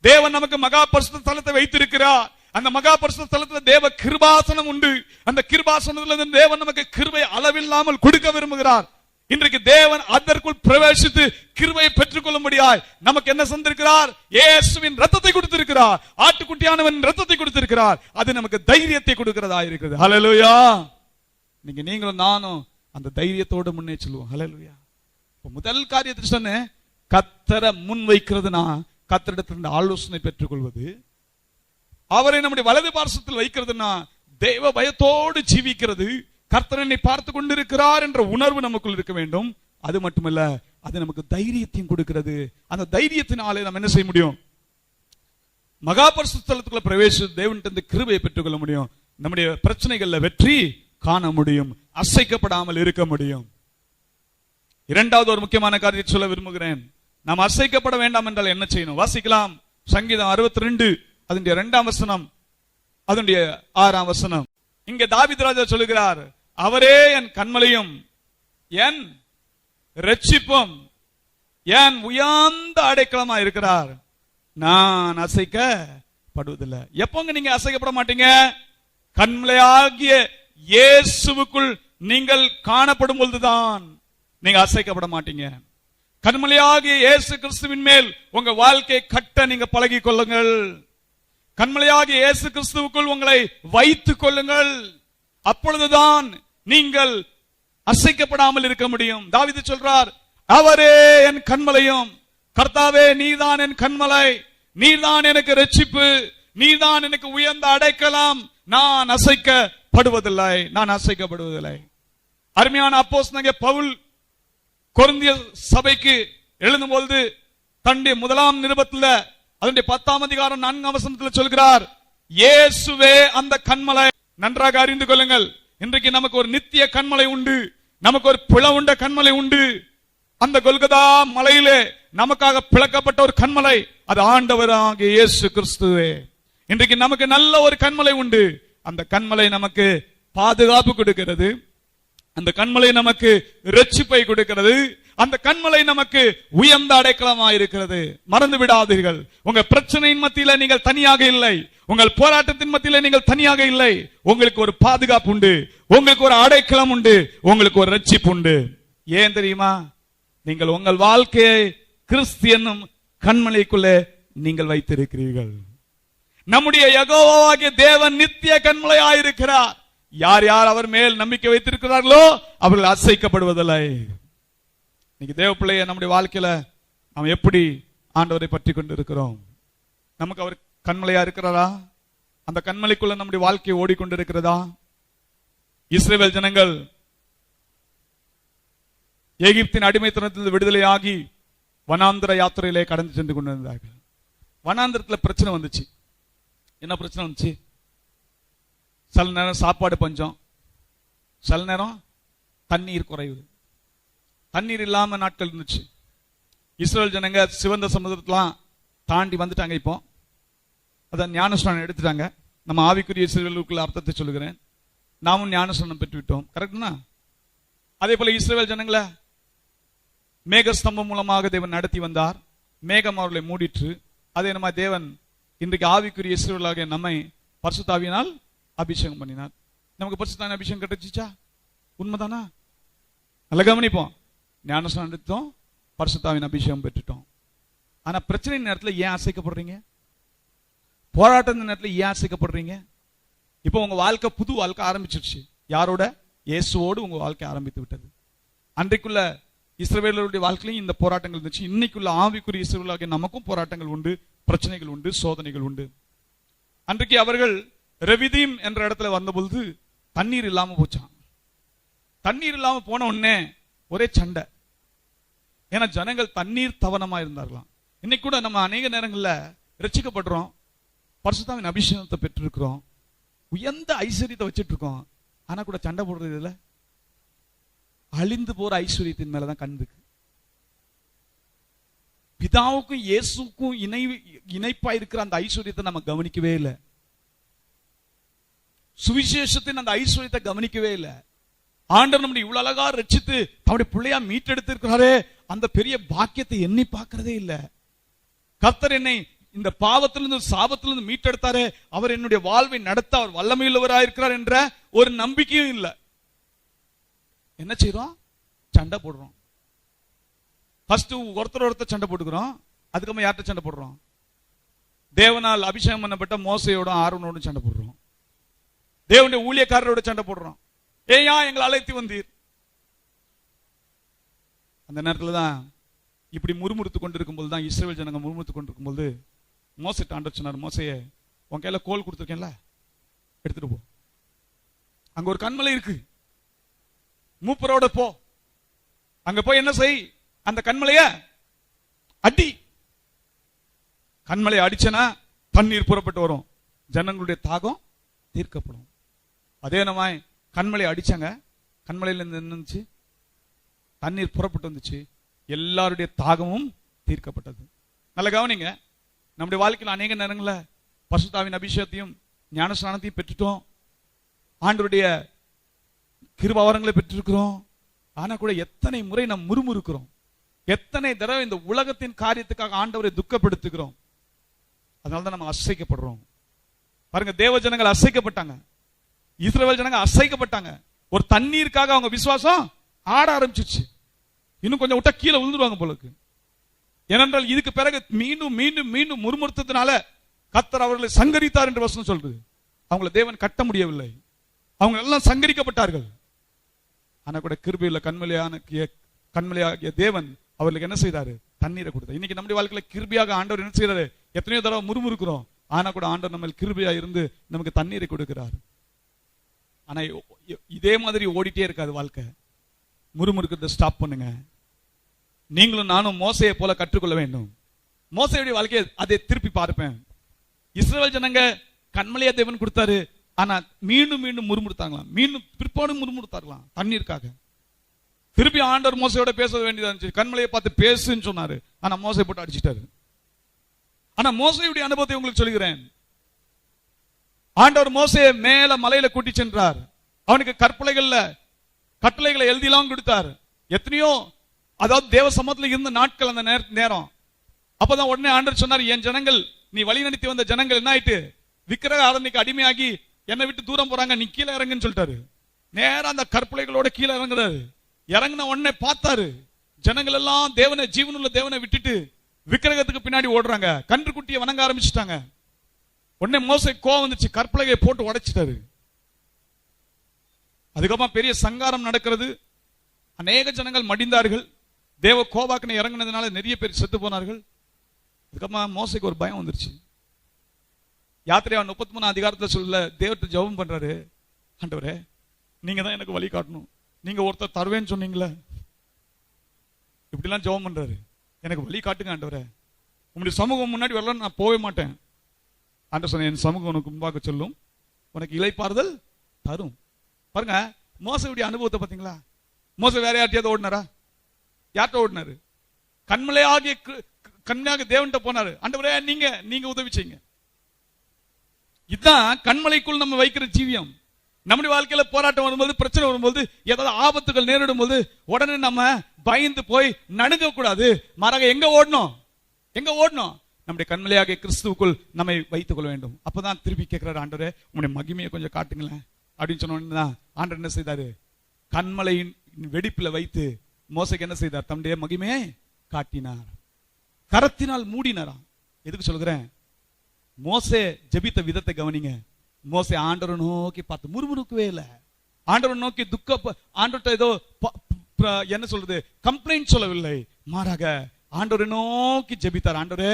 Speaker 1: தேவன் நமக்கு மகா பரிசுத்த ஸ்தலத்தை வைத்திருக்கிறார். அந்த மகா பரிசுத்த ஸ்தலத்தில் தேவ கிருபாசனம் உண்டு. அந்த கிருபாசனத்தில் தேவன் நமக்கு கிருபை அளவில்லாமல் கொடுக்க விரும்புகிறார். இன்றைக்கு தேவன் அதற்குள் பிரவேசித்து கிருபையை பெற்றுக் கொள்ளும்படியாய் நமக்கு என்ன செய்திருக்கிறார்? இயேசுவின் ரத்தத்தை கொடுத்திருக்கிறார். ஆட்டுக்குட்டியானவன் ரத்தத்தை கொடுத்திருக்கிறார். அது நமக்கு தைரியத்தை கொடுக்கிறதா இருக்கிறது. ஹல்லேலூயா! நீங்க நீங்களும் நானும் அந்த தைரியத்தோடு முன்னே செல்வோம். ஹல்லேலூயா! முதல் காரியத்தை சொன்னேன், கர்த்தரை முன் வைக்கிறதுனா கர்த்தரிடத்திலிருந்து ஆலோசனை பெற்றுக் கொள்வது. அவரை நம்முடைய வலது பார்சத்தில் வைக்கிறதுனா தெய்வ பயத்தோடு ஜீவிக்கிறது. கர்த்தரை பார்த்து கொண்டிருக்கிறார் என்ற உணர்வு நமக்குள் இருக்க வேண்டும். அது மட்டுமல்ல, அது நமக்கு தைரியத்தையும் கொடுக்கிறது. அந்த தைரியத்தினாலே நாம் என்ன செய்ய முடியும்? மகா பரிசுத்த ஸ்தலத்துக்குள்ள பிரவேசித்து தேவனிடமிருந்து கிருபையை பெற்றுக்கொள்ள முடியும். நம்முடைய பிரச்சனைகள்ல வெற்றி காண முடியும். அசைக்கப்படாமல் இருக்க முடியும். இரண்டாவது ஒரு முக்கியமான காரியத்தை சொல்ல விரும்புகிறேன். நாம் அசைக்கப்பட வேண்டாம் என்றால் என்ன செய்யணும்? வாசிக்கலாம். சங்கீதம் 62 அதனுடைய 2ஆம் வசனம், அதனுடைய 6ஆம் வசனம். இங்கே தாவீது ராஜா சொல்லுகிறார், அவரே என் கன்மலையும் என் இரட்சிப்பும் என் உயர்ந்த அடைக்கலமா இருக்கிறார், நான் அசைக்கப்படுவதில்லை. எப்போங்க நீங்க அசைக்கப்பட மாட்டீங்க? கன்மலையாகிய இயேசுவுக்குள் நீங்கள் காணப்படும் பொழுதுதான் நீங்க அசைக்கப்பட மாட்டீங்க. கன்மலையாகிய இயேசு கிறிஸ்துவின் மேல் உங்க வாழ்க்கை கட்ட நீங்க பழகி கொள்ளுங்கள். கன்மலையாகிய இயேசு கிறிஸ்துவுக்குள் உங்களை வைத்துக் கொள்ளுங்கள். அப்பொழுதுதான் நீங்கள் அசைக்கப்படாமல் இருக்க முடியும். தாவீது சொல்றார், அவரே என் கன்மலையும், கர்த்தாவே நீதான் என் கன்மலை, நீதான் எனக்கு இரட்சிப்பு, நீதான் எனக்கு உயர்ந்த அடைக்கலம், நான் அசைக்கப்படுவதில்லை, நான் அசைக்கப்படுவதில்லை. அருமையான அப்போஸ்தலனாகிய பவுல் கொரிந்திய சபைக்கு எழுதும்போது தன்னுடைய 1ஆம் நிருபத்தில் அதனுடைய 10ஆம் அதிகாரம் 4ஆம் வசனத்தில் சொல்கிறார், இயேசுவே அந்த கன்மலை. நன்றாக அறிந்து கொள்ளுங்கள், இன்றைக்கு நமக்கு ஒரு நித்திய கன்மலை உண்டு, நமக்கு ஒரு பிளவுண்ட கன்மலை உண்டு. அந்த கொல்கதா மலையிலே நமக்காக பிளக்கப்பட்ட ஒரு கன்மலை, அது ஆண்டவராகிய இயேசு கிறிஸ்துவே. இன்றைக்கு நமக்கு நல்ல ஒரு கன்மலை உண்டு. அந்த கன்மலை நமக்கு பாதுகாப்பு கொடுக்கிறது. அந்த கன்மலை நமக்கு இரட்சிப்பை கொடுக்கிறது. அந்த கன்மலை நமக்கு உயர்ந்த அடைக்கலமா இருக்கிறது. மறந்து விடாதீர்கள், உங்க பிரச்சனையின் மத்தியில நீங்கள் தனியாக இல்லை, உங்கள் போராட்டத்தின் மத்தியில நீங்கள் தனியாக இல்லை. உங்களுக்கு ஒரு பாதுகாப்பு உண்டு, உங்களுக்கு ஒரு அடைக்கலம் உண்டு, உங்களுக்கு ஒரு இரட்சிப்பு உண்டு. ஏன் தெரியுமா? நீங்கள் உங்கள் வாழ்க்கையை கிறிஸ்து என்னும் கன்மலைக்குள்ளே நீங்கள் வைத்திருக்கிறீர்கள். நம்முடைய யெகோவாகிய தேவன் நித்திய கன்மலையாயிருக்கிறார். யார் யார் அவர் மேல் நம்பிக்கை வைத்திருக்கிறார்களோ அவர்கள் அசைக்கப்படுவதில்லை. இன்னைக்கு தேவ பிள்ளைய நம்முடைய வாழ்க்கையில நாம் எப்படி ஆண்டவரை பற்றி கொண்டு இருக்கிறோம்? நமக்கு அவர் கன்மலையா இருக்கிறாரா? அந்த கன்மலைக்குள்ள நம்முடைய வாழ்க்கை ஓடிக்கொண்டிருக்கிறதா? இஸ்ரவேல் ஜனங்கள் எகிப்தின் அடிமைத்தனத்தில் விடுதலையாகி வனாந்திர யாத்திரையிலே கடந்து சென்று கொண்டிருந்தார்கள். வனாந்திரத்தில் பிரச்சனை வந்துச்சு. என்ன பிரச்சனை வந்துச்சு? சில நேரம் சாப்பாடு பஞ்சம், சில நேரம் தண்ணீர் குறைவு. தண்ணீர் இல்லாம நாட்கள் இருந்துச்சு. இஸ்ரவேல் ஜனங்க சிவந்த சமுதிரத்தெல்லாம் தாண்டி வந்துட்டாங்க. இப்போ அதான் ஞானஸ்நானம் எடுத்துட்டாங்க. நம்ம ஆவிக்குரிய இஸ்ரவேலுக்குள்ள அர்த்தத்தை சொல்லுகிறேன். நாமும் ஞானஸ்நானம் பெற்றுவிட்டோம். கரெக்ட்னா? அதே போல இஸ்ரவேல் ஜனங்களை மேகஸ்தம்பம் மூலமாக தேவன் நடத்தி வந்தார். மேகம் அவர்களை மூடிற்று. அதே நம்ம தேவன் இன்றைக்கு ஆவிக்குரிய இஸ்ரவேலாகிய நம்மை பரிசுத்த ஆவியினால் அபிஷேகம் பண்ணினார். நமக்கு பரிசுத்த அபிஷேகம் கிடைச்சிச்சா? உண்மைதானா? நல்ல கவனிப்போம். ஞானஸ்நானம் எடுத்தோம், பரிசுத்த ஆவியின் அபிஷேகம் பெற்றுட்டோம். ஆனா பிரச்சனை நேரத்தில் ஏன் அசைக்கப்படுறீங்க? போராட்ட நேரத்தில் ஏன் அசைக்கப்படுறீங்க? இப்போ உங்க வாழ்க்கை புது வாழ்க்கை ஆரம்பிச்சிருச்சு. யாரோட? இயேசுவோடு உங்க வாழ்க்கை ஆரம்பித்து விட்டது. அன்றைக்குள்ள இஸ்ரவேலருடைய வாழ்க்கையிலும் இந்த போராட்டங்கள் இருந்துச்சு. இன்னைக்குள்ள ஆவிக்குரிய இஸ்ரவேலாகிய நமக்கும் போராட்டங்கள் உண்டு, பிரச்சனைகள் உண்டு, சோதனைகள் உண்டு. அன்றைக்கு அவர்கள் ரெவிதீம் என்ற இடத்துல வந்தபொழுது தண்ணீர் இல்லாம போச்சான். தண்ணீர் இல்லாம போன உடனே ஒரே சண்டை. ஏன்னா ஜனங்கள் தண்ணீர் தவனமா இருந்தார்களாம். இன்னைக்கு கூட நம்ம அநேக நேரங்கள்ல ரட்சிக்கப்படுறோம், பரிசுத்தாவின் அபிஷேகத்தை பெற்றிருக்கிறோம், உயர்ந்த ஐஸ்வர்யத்தை வச்சிட்டு இருக்கோம். ஆனா கூட சண்டை போடுறது இல்ல. அழிந்து போற ஐஸ்வர்யத்தின் மேலதான் கண் இருக்கு. பிதாவுக்கும் இயேசுக்கும் இணைப்பா இருக்கிற அந்த ஐஸ்வர்யத்தை நம்ம கவனிக்கவே இல்லை. சுவிசேஷத்தின் அந்த ஐஸ்வர்யத்தை கவனிக்கவே இல்லை. ஆண்டவர் நம்முடைய இவ்வளவு அழகா ரட்சித்து அவருடைய பிள்ளையா மீட்டெடுத்து இருக்கிறாரே, அந்த பெரிய பாக்கியத்தை எண்ணி பார்க்கிறதே இல்லை. கர்த்தர் என்னை இந்த பாவத்திலிருந்து சாபத்திலிருந்து மீட்டெடுத்தாரே, அவர் என்னுடைய வாழ்வை நடத்த அவர் வல்லமையுள்ளவராயிருக்கிறார் என்ற ஒரு நம்பிக்கையும் இல்லை. என்ன செய்யறோம்? சண்டை போடுறோம். ஃபர்ஸ்ட் ஒருத்தர் சண்டை போட்டுக்கிறோம். அதுக்கப்புறம் யார்கிட்ட சண்டை போடுறோம்? தேவனால் அபிஷேகம் பண்ணப்பட்ட மோசையோட ஆரோனோடும் சண்டை போடுறோம். தேவனுடைய ஊழியக்காரரோட சண்டை போடுறோம். ஏயா எங்களை அழைத்து வந்தீர்? அந்த நேரத்தில் தான் இப்படி முறுமுறுத்து கொண்டிருக்கும் போது தான் இஸ்ரவேல் ஜனங்க முறுமுறுத்து கொண்டிருக்கும் போது மோசைட்ட ஆண்டவர் சொன்னார், மோசையே உன் கையில கோல் கொடுத்துருக்கேன்ல, எடுத்துட்டு போ. அங்க ஒரு கண்மலை இருக்கு, மூப்பரோட போ. அங்க போய் என்ன செய்? அந்த கண்மலைய அடி. கண்மலையை அடிச்சனா தண்ணீர் புறப்பட்டு வரும், ஜனங்களுடைய தாகம் தீர்க்கப்படும். அதே நம்ம கண்மலையை அடிச்சாங்க, கண்மலையில இருந்து என்ன இருந்துச்சு? தண்ணீர் புறப்பட்டு வந்துச்சு, எல்லாருடைய தாகமும் தீர்க்கப்பட்டது. நல்ல கவனிங்க, நம்முடைய வாழ்க்கையில் அநேக நேரங்களில் பரிசுத்தாவின் அபிஷேகத்தையும் ஞானஸ்நானத்தையும் பெற்றுட்டோம், ஆண்டவருடைய கிருபாவரங்களை பெற்றிருக்கிறோம். ஆனா கூட எத்தனை முறை நாம் முறுமுறுக்கிறோம், எத்தனை தடவை இந்த உலகத்தின் காரியத்துக்காக ஆண்டவரை துக்கப்படுத்துகிறோம். அதனாலதான் நம்ம அசைக்கப்படுறோம். பாருங்க, தேவ ஜனங்கள் அசைக்கப்பட்டாங்க, இஸ்ரவேல் ஜனங்க அசைக்கப்பட்டாங்க. ஒரு தண்ணீருக்காக அவங்க விசுவாசம் ஆட ஆரம்பிச்சிருச்சு. இன்னும் கொஞ்சம் விட்டா கீழே விழுந்துருவாங்க போலக்கு. ஏனென்றால் இதுக்கு பிறகு மீண்டும் மீண்டும் மீண்டும் முறுமுறுத்ததுனால கர்த்தர் அவர்களை சங்கரித்தார் என்று வசனம் சொல்றது. அவங்களை தேவன் கட்ட முடியவில்லை, அவங்க எல்லாம் சங்கரிக்கப்பட்டார்கள். ஆனா கூட கிருபையுள்ள கண்மலையாகிய தேவன் அவர்களுக்கு என்ன செய்தாரு? தண்ணீரை கொடுத்தார். இன்னைக்கு நம்முடைய வாழ்க்கையில கிருபையாக ஆண்டவர் என்ன செய்யறாரு? எத்தனையோ தடவை முறுமுறுக்கிறோம், ஆனா கூட ஆண்டவர் நம்ம கிருபையா இருந்து நமக்கு தண்ணீரை கொடுக்கிறார். ஆனா இதே மாதிரி ஓடிட்டே இருக்காது வாழ்க்கை. முறுமுறுக்கிறத ஸ்டாப் பண்ணுங்க. நீங்களும் நானும் மோசையை போல கற்றுக்கொள்ள வேண்டும். மோசையுடைய வாழ்க்கையை அதை திருப்பி பார்ப்பேன். இஸ்ரவேல் ஜனங்க கண்மலையா தேவன் கொடுத்தாரு, ஆனா மீண்டும் மீண்டும் முறுமுறுத்தாங்களாம், மீண்டும் பிற்பாடு முறுமுறுத்தார்களாம் தண்ணீருக்காக. திருப்பி ஆண்டவர் மோசையோட பேச வேண்டியதா இருந்துச்சு. கண்மலையை பார்த்து பேசுன்னு சொன்னாரு, ஆனா மோசை போட்டு அடிச்சிட்டாரு. ஆனா மோசையுடைய அனுபவத்தை உங்களுக்கு சொல்கிறேன். ஆண்டவர் மோசையை மேல மலையில கூட்டி சென்றார். அவனுக்கு கட்டளைகளை எழுதிலாம் கொடுத்தார். எத்தனையோ, அதாவது தேவ சமூகத்துல இருந்த நாட்கள் அந்த நேரம். அப்பதான் உடனே ஆண்டவர் சொன்னார், என் ஜனங்கள், நீ வழி நடத்தி வந்த ஜனங்கள் என்ன ஆயிட்டு? விக்கிரக ஆராதனைக்கு அடிமையாகி என்னை விட்டு தூரம் போறாங்க, நீ கீழே இறங்குன்னு சொல்லிட்டாரு. நேரம் அந்த கற்பனைகளோட கீழே இறங்குறாரு. இறங்கின உடனே பார்த்தாரு, ஜனங்கள் எல்லாம் தேவனை, ஜீவனுள்ள தேவனை விட்டுட்டு விக்கிரகத்துக்கு பின்னாடி ஓடுறாங்க, கன்றுக்குட்டியை வணங்க ஆரம்பிச்சுட்டாங்க. உடனே மோசை கோவம் வந்துச்சு, கற்பலகையை போட்டு உடைச்சிட்டாரு. அதுக்கப்புறம் பெரிய சங்காரம் நடக்கிறது. அநேக ஜனங்கள் மடிந்தார்கள். தேவ கோபாக்கனை இறங்கினதுனால நிறைய பேர் செத்து போனார்கள். அதுக்கப்புறம் மோசைக்கு ஒரு பயம் வந்துருச்சு. யாத்திரையா 33 அதிகாரத்துல சொல்ல தேவத்தை ஜெபம் பண்றாரு, ஆண்டவரே நீங்க தான் எனக்கு வழி காட்டணும், நீங்க ஒருத்தர் தருவேன்னு சொன்னீங்களே. இப்படிலாம் ஜெபம் பண்றாரு, எனக்கு வழி காட்டுங்க ஆண்டவரே, உங்களுடைய சமூகம் முன்னாடி வரலாம், நான் போவே மாட்டேன். ஆண்டவர் சொன்ன, என் சமூகம் உனக்கு முன்பாக சொல்லும், உனக்கு இளைப்பாறுதல் தரும். பாருங்க மோசையுடைய அனுபவத்தை பாத்தீங்களா? மோசை வேற யார்ட்டையாவது ஓடினாரா? யார்கிட்ட ஓடினாரு? கண்மலையாகிய கண்மையாக தேவன்கிட்ட போனாரு. ஆண்டவரே நீங்க உதவி செய்யுங்க. இதுதான் கண்மலைக்குள் நம்ம வைக்கிற ஜீவியம். நம்முடைய வாழ்க்கையில போராட்டம் வரும்போது, பிரச்சனை வரும்போது, ஏதாவது ஆபத்துகள் நேரிடும் போது உடனே நம்ம பயந்து போய் நடுங்க கூடாது. மாறாக எங்க ஓடணும்? நம்முடைய கண்மலையாக கிறிஸ்துவுக்குள் நம்மை வைத்துக் கொள்ள வேண்டும். அப்பதான் திருப்பி கேட்கிறாரு, ஆண்டவரே உங்களுடைய மகிமையை கொஞ்சம் காட்டுங்களேன் அப்படின்னு சொன்ன ஆண்டவர் என்ன செய்தாரு? கண்மலையின் வெடிப்புல வைத்து மோசைக்கு என்ன செய்தார்? தம்முடைய மகிமையை காட்டினார், கரத்தினால் மூடினாராம். எதுக்கு சொல்கிறேன்? மோசே ஜெபித்த விதத்தை கவனிங்க. மோசே ஆண்டவரை நோக்கி பார்த்து முறுமுறுக்கவே இல்லை. ஆண்டவரை நோக்கி ஆண்டவர்கிட்ட ஏதோ என்ன சொல்றது, கம்ப்ளைண்ட் சொல்லவில்லை. மாறாக ஆண்டவரை நோக்கி ஜெபித்தார். ஆண்டவரே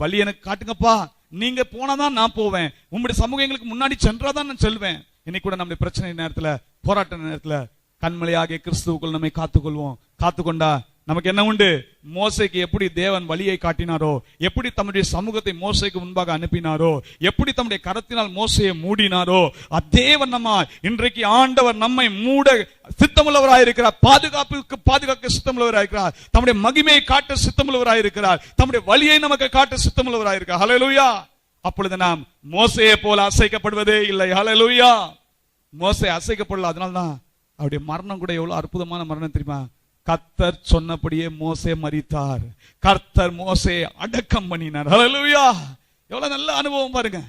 Speaker 1: வழி எனக்கு காட்டுங்கப்பா, நீங்க போனாதான் நான் போவேன், உங்களுடைய சமூகம் எங்களுக்கு முன்னாடி சென்றாதான் நான் செல்வேன். இன்னைக்கு கூட நம்முடைய பிரச்சனை நேரத்துல, போராட்ட நேரத்துல கண்மலையாகிய கிறிஸ்துவுக்குள் நம்மை காத்துக்கொள்வோம். காத்துக்கொண்டா நமக்கு என்ன உண்டு? மோசேக்கு எப்படி தேவன் வழியை காட்டினாரோ, எப்படி தம்முடைய சமூகத்தை மோசேக்கு முன்பாக அனுப்பினாரோ, எப்படி தம்முடைய கரத்தினால் மோசையை மூடினாரோ, அதே வண்ணமா இன்றைக்கு ஆண்டவர் நம்மை மூட சித்தமுள்ளவராயிருக்கிறார். பாதுகாக்க சித்தமுள்ளவராயிருக்கிறார். தம்முடைய மகிமையை காட்ட சித்தமுள்ளவராயிருக்கிறார். தம்முடைய வழியை நமக்கு காட்ட சித்தமுள்ளவராயிருக்கிறார். ஹல்லேலூயா. அப்பொழுது நாம் மோசையை போல அசைக்கப்படுவதே இல்லை. ஹல்லேலூயா. மோசே அசைக்கப்படல. அதனால்தான் அவருடைய மரணம் கூட எவ்வளவு அற்புதமான மரணம் தெரியுமா? கர்த்தர் சொன்னபடியே மோசே மரித்தார். கர்த்தர் மோசே அடக்கம் பண்ணினார். ஹல்லேலூயா. எவ்வளவு நல்ல அனுபவம் பாருங்க.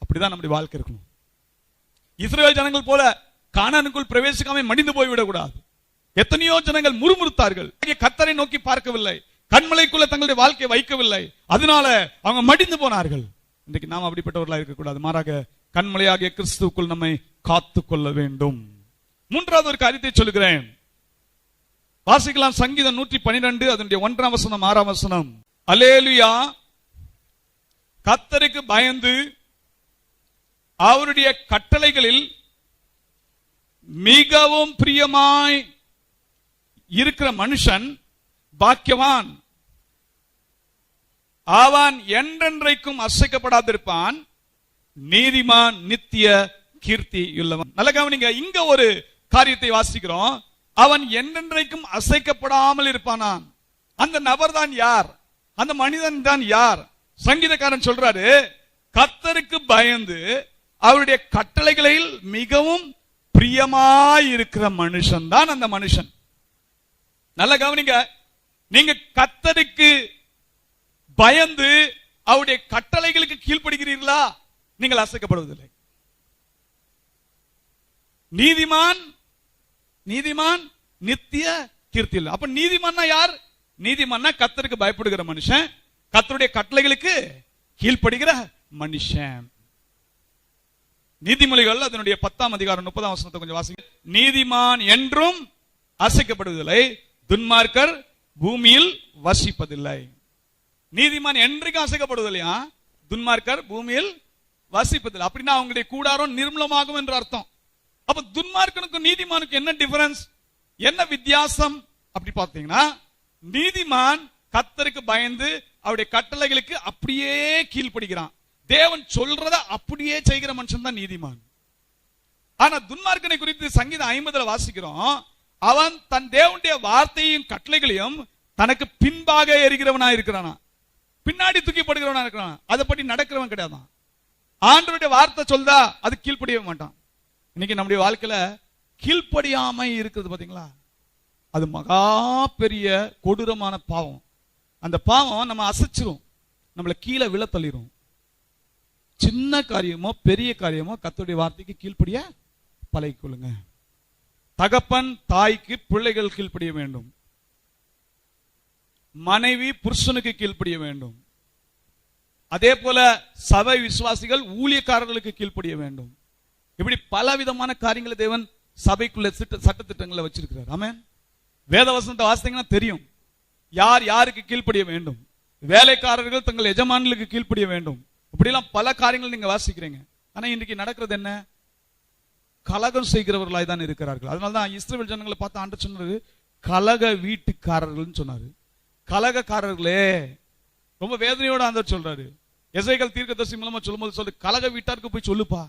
Speaker 1: அப்படிதான் நம்முடைய வாழ்க்கை இருக்கணும். இஸ்ரவேல் ஜனங்கள் போல கானானுக்குள் பிரவேசிக்காம மடிந்து போய்விடக் கூடாது. எத்தனையோ ஜனங்கள் முறுமுறுத்தார்கள், கர்த்தரை நோக்கி பார்க்கவில்லை, கண்மலைக்குள்ள தங்களுடைய வாழ்க்கையை வைக்கவில்லை, அதனால அவங்க மடிந்து போனார்கள். இன்றைக்கு நாம் அப்படிப்பட்டவர்களாக இருக்கக்கூடாது. மாறாக கண்மலையாகிய கிறிஸ்துவுக்குள் நம்மை காத்துக் கொள்ள வேண்டும். மூன்றாவது ஒரு காரியத்தை சொல்லுகிறேன். வாசிக்கலாம். சங்கீதம் 112 அதனுடைய 1ஆம் வசனம் 6ஆம் வசனம். அல்லேலூயா. கர்த்தருக்கு பயந்து அவருடைய கட்டளைகளில் மிகவும் பிரியமாய் இருக்கிற மனுஷன் பாக்கியவான். அவன் என்றென்றைக்கும் அசைக்கப்படாதிருப்பான். நீதிமான் நித்திய கீர்த்தி உள்ளவன். நல்ல கவனிங்க. இங்க ஒரு காரியத்தை வாசிக்கிறோம். அவன் என்றென்றைக்கும் அசைக்கப்படாமல் இருப்பானான். அந்த நபர் தான் யார்? அந்த மனிதன் தான் யார்? சங்கீதக்காரன் சொல்றாரு, கர்த்தருக்கு பயந்து அவருடைய கட்டளைகளில் மிகவும் பிரியமாய் இருக்கிற மனுஷன் தான் அந்த மனுஷன். நல்ல கவனிங்க. நீங்க கர்த்தருக்கு பயந்து அவருடைய கட்டளைகளுக்கு கீழ்ப்படுகிறீர்களா? நீங்கள் அசைக்கப்படுவதில்லை. நீதிமான் நித்திய கீர்த்தி. அப்ப நீதிமான்னா யார்? நீதிமான்னா கர்த்தருக்கு பயப்படுகிற மனுஷன், கர்த்தருடைய கட்டளைகளுக்கு கீழ்ப்படுகிற மனுஷன். நீதிமொழிகள் அதனுடைய 10ஆம் அதிகாரம் 30ஆம் வசனத்தை கொஞ்சம் வாசிங்க. நீதிமான் என்றும் அசைக்கப்படுவதில்லை, துன்மார்க்கர் பூமியில் வசிப்பதில்லை. நீதிமான் என்றைக்கும் அசைக்கப்படுவதில்லையா, துன்மார்க்கர் பூமியில் வசிப்பதில்லை. அப்படின்னா அவங்களுடைய கூடாரம் நிர்மலமாகும் என்று அர்த்தம். அப்ப துன்மார்க்கனுக்கும் நீதிமானுக்கு என்ன டிஃபரன்ஸ், என்ன வித்தியாசம்? அப்படி பார்த்தீங்கன்னா, நீதிமான் கர்த்தருக்கு பயந்து அவருடைய கட்டளைகளுக்கு அப்படியே கீழ்ப்படுகிறான். தேவன் சொல்றத அப்படியே செய்கிற மனுஷன் தான் நீதிமான். ஆனா துன்மார்க்கனை குறித்து சங்கீதம் 50 வாசிக்கிறோம். அவன் தன் தேவனுடைய வார்த்தையும் கட்டளைகளையும் தனக்கு பின்பாக எரிகிறவனா இருக்கிறானா, பின்னாடி தூக்கிப்படுகிறவனா இருக்கிறான். அதை பற்றி நடக்கிறவன் கிடையாதான். ஆண்டவருடைய வார்த்தை சொல்றா அது கீழ்ப்படிய மாட்டான். இன்னைக்கு நம்முடைய வாழ்க்கையில கீழ்ப்படியாமை இருக்கிறது பாத்தீங்களா, அது மகா பெரிய கொடூரமான பாவம். அந்த பாவம் நம்ம அசைச்சிரும், நம்மளை கீழே விழ தள்ளிரும். சின்ன காரியமோ பெரிய காரியமோ கர்த்தருடைய வார்த்தைக்கு கீழ்ப்படிய பழகிக்கொள்ளுங்க. தகப்பன் தாய்க்கு பிள்ளைகள் கீழ்ப்படிய வேண்டும். மனைவி புருஷனுக்கு கீழ்ப்படிய வேண்டும். அதே போல சபை விசுவாசிகள் ஊழியக்காரர்களுக்கு கீழ்ப்படிய வேண்டும். இப்படி பல விதமான காரியங்களை தேவன் சபைக்குள்ள சட்ட திட்டங்களை வச்சிருக்கிறார். ஆமென். வேதவசனத்தை வாசித்தீங்கன்னா தெரியும் யார் யாருக்கு கீழ்ப்படிய வேண்டும். வேலைக்காரர்கள் தங்கள் எஜமான்களுக்கு கீழ்ப்படிய வேண்டும். இப்படிலாம் பல காரியங்கள் நீங்க வாசிக்கிறீங்க. ஆனா இன்றைக்கு நடக்கிறது என்ன? கலகம் செய்கிறவர்களாய் தான் இருக்கிறார்கள். அதனாலதான் இஸ்ரவேல் ஜனங்களை பார்த்து ஆண்டவர் சொன்னாரு, கலக வீட்டுக்காரர்கள் சொன்னாரு. கலகக்காரர்களே, ரொம்ப வேதனையோட ஆண்டவர் சொல்றாரு. எசேக்கியேல் தீர்க்கதரிசி மூலமா சொல்லும்போது சொல்லு, கலக வீட்டாருக்கு போய் சொல்லுப்பா,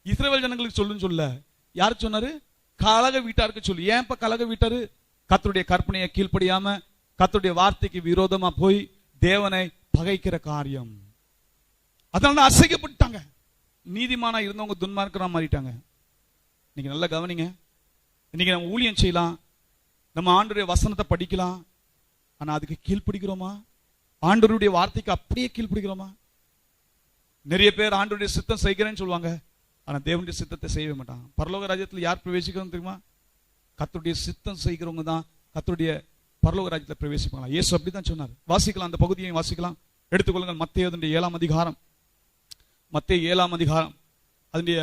Speaker 1: இஸ்ரவேல் ஜனங்களுக்கு சொல்லுன்னு சொல்ல. யாரு சொன்னாரு? கலக வீட்டாருக்கு சொல்லு. ஏன்ப்பா கலக வீட்டாரு? கர்த்தருடைய கற்பனையை கீழ்ப்படியாம கர்த்தருடைய வார்த்தைக்கு விரோதமா போய் தேவனை பகைக்கிற காரியம். அதனால அசைக்கப்பட்டாங்க. நீதிமானா இருந்தவங்க துன்மார்க்கரா மாறிட்டாங்க. நீங்க நல்லா கவனிங்க. இன்னைக்கு நம்ம ஊழியம் செய்யலாம், நம்ம ஆண்டவருடைய வசனத்தை படிக்கலாம், ஆனா அதுக்கு கீழ்ப்படுகிறோமா? ஆண்டவருடைய வார்த்தைக்கு அப்படியே கீழ்ப்படுகிறோமா? நிறைய பேர் ஆண்டவருடைய சித்தம் செய்கிறேன்னு சொல்லுவாங்க, ஆனா தேவனுடைய சித்தத்தை செய்யவே மாட்டாங்க. பரலோக ராஜ்யத்தில் யார் பிரவேசிக்கணும் தெரியுமா? கர்த்தருடைய சித்தம் செய்கிறவங்க தான் கர்த்தருடைய பரலோக ராஜ்யத்தில் பிரவேசிப்பாங்க. இயேசு அப்படிதான் சொன்னார். வாசிக்கலாம், அந்த பகுதியை வாசிக்கலாம், எடுத்துக்கொள்ளுங்கள். மத்தேயு 7ஆம் அதிகாரம், மத்தேயு 7ஆம் அதிகாரம் அதனுடைய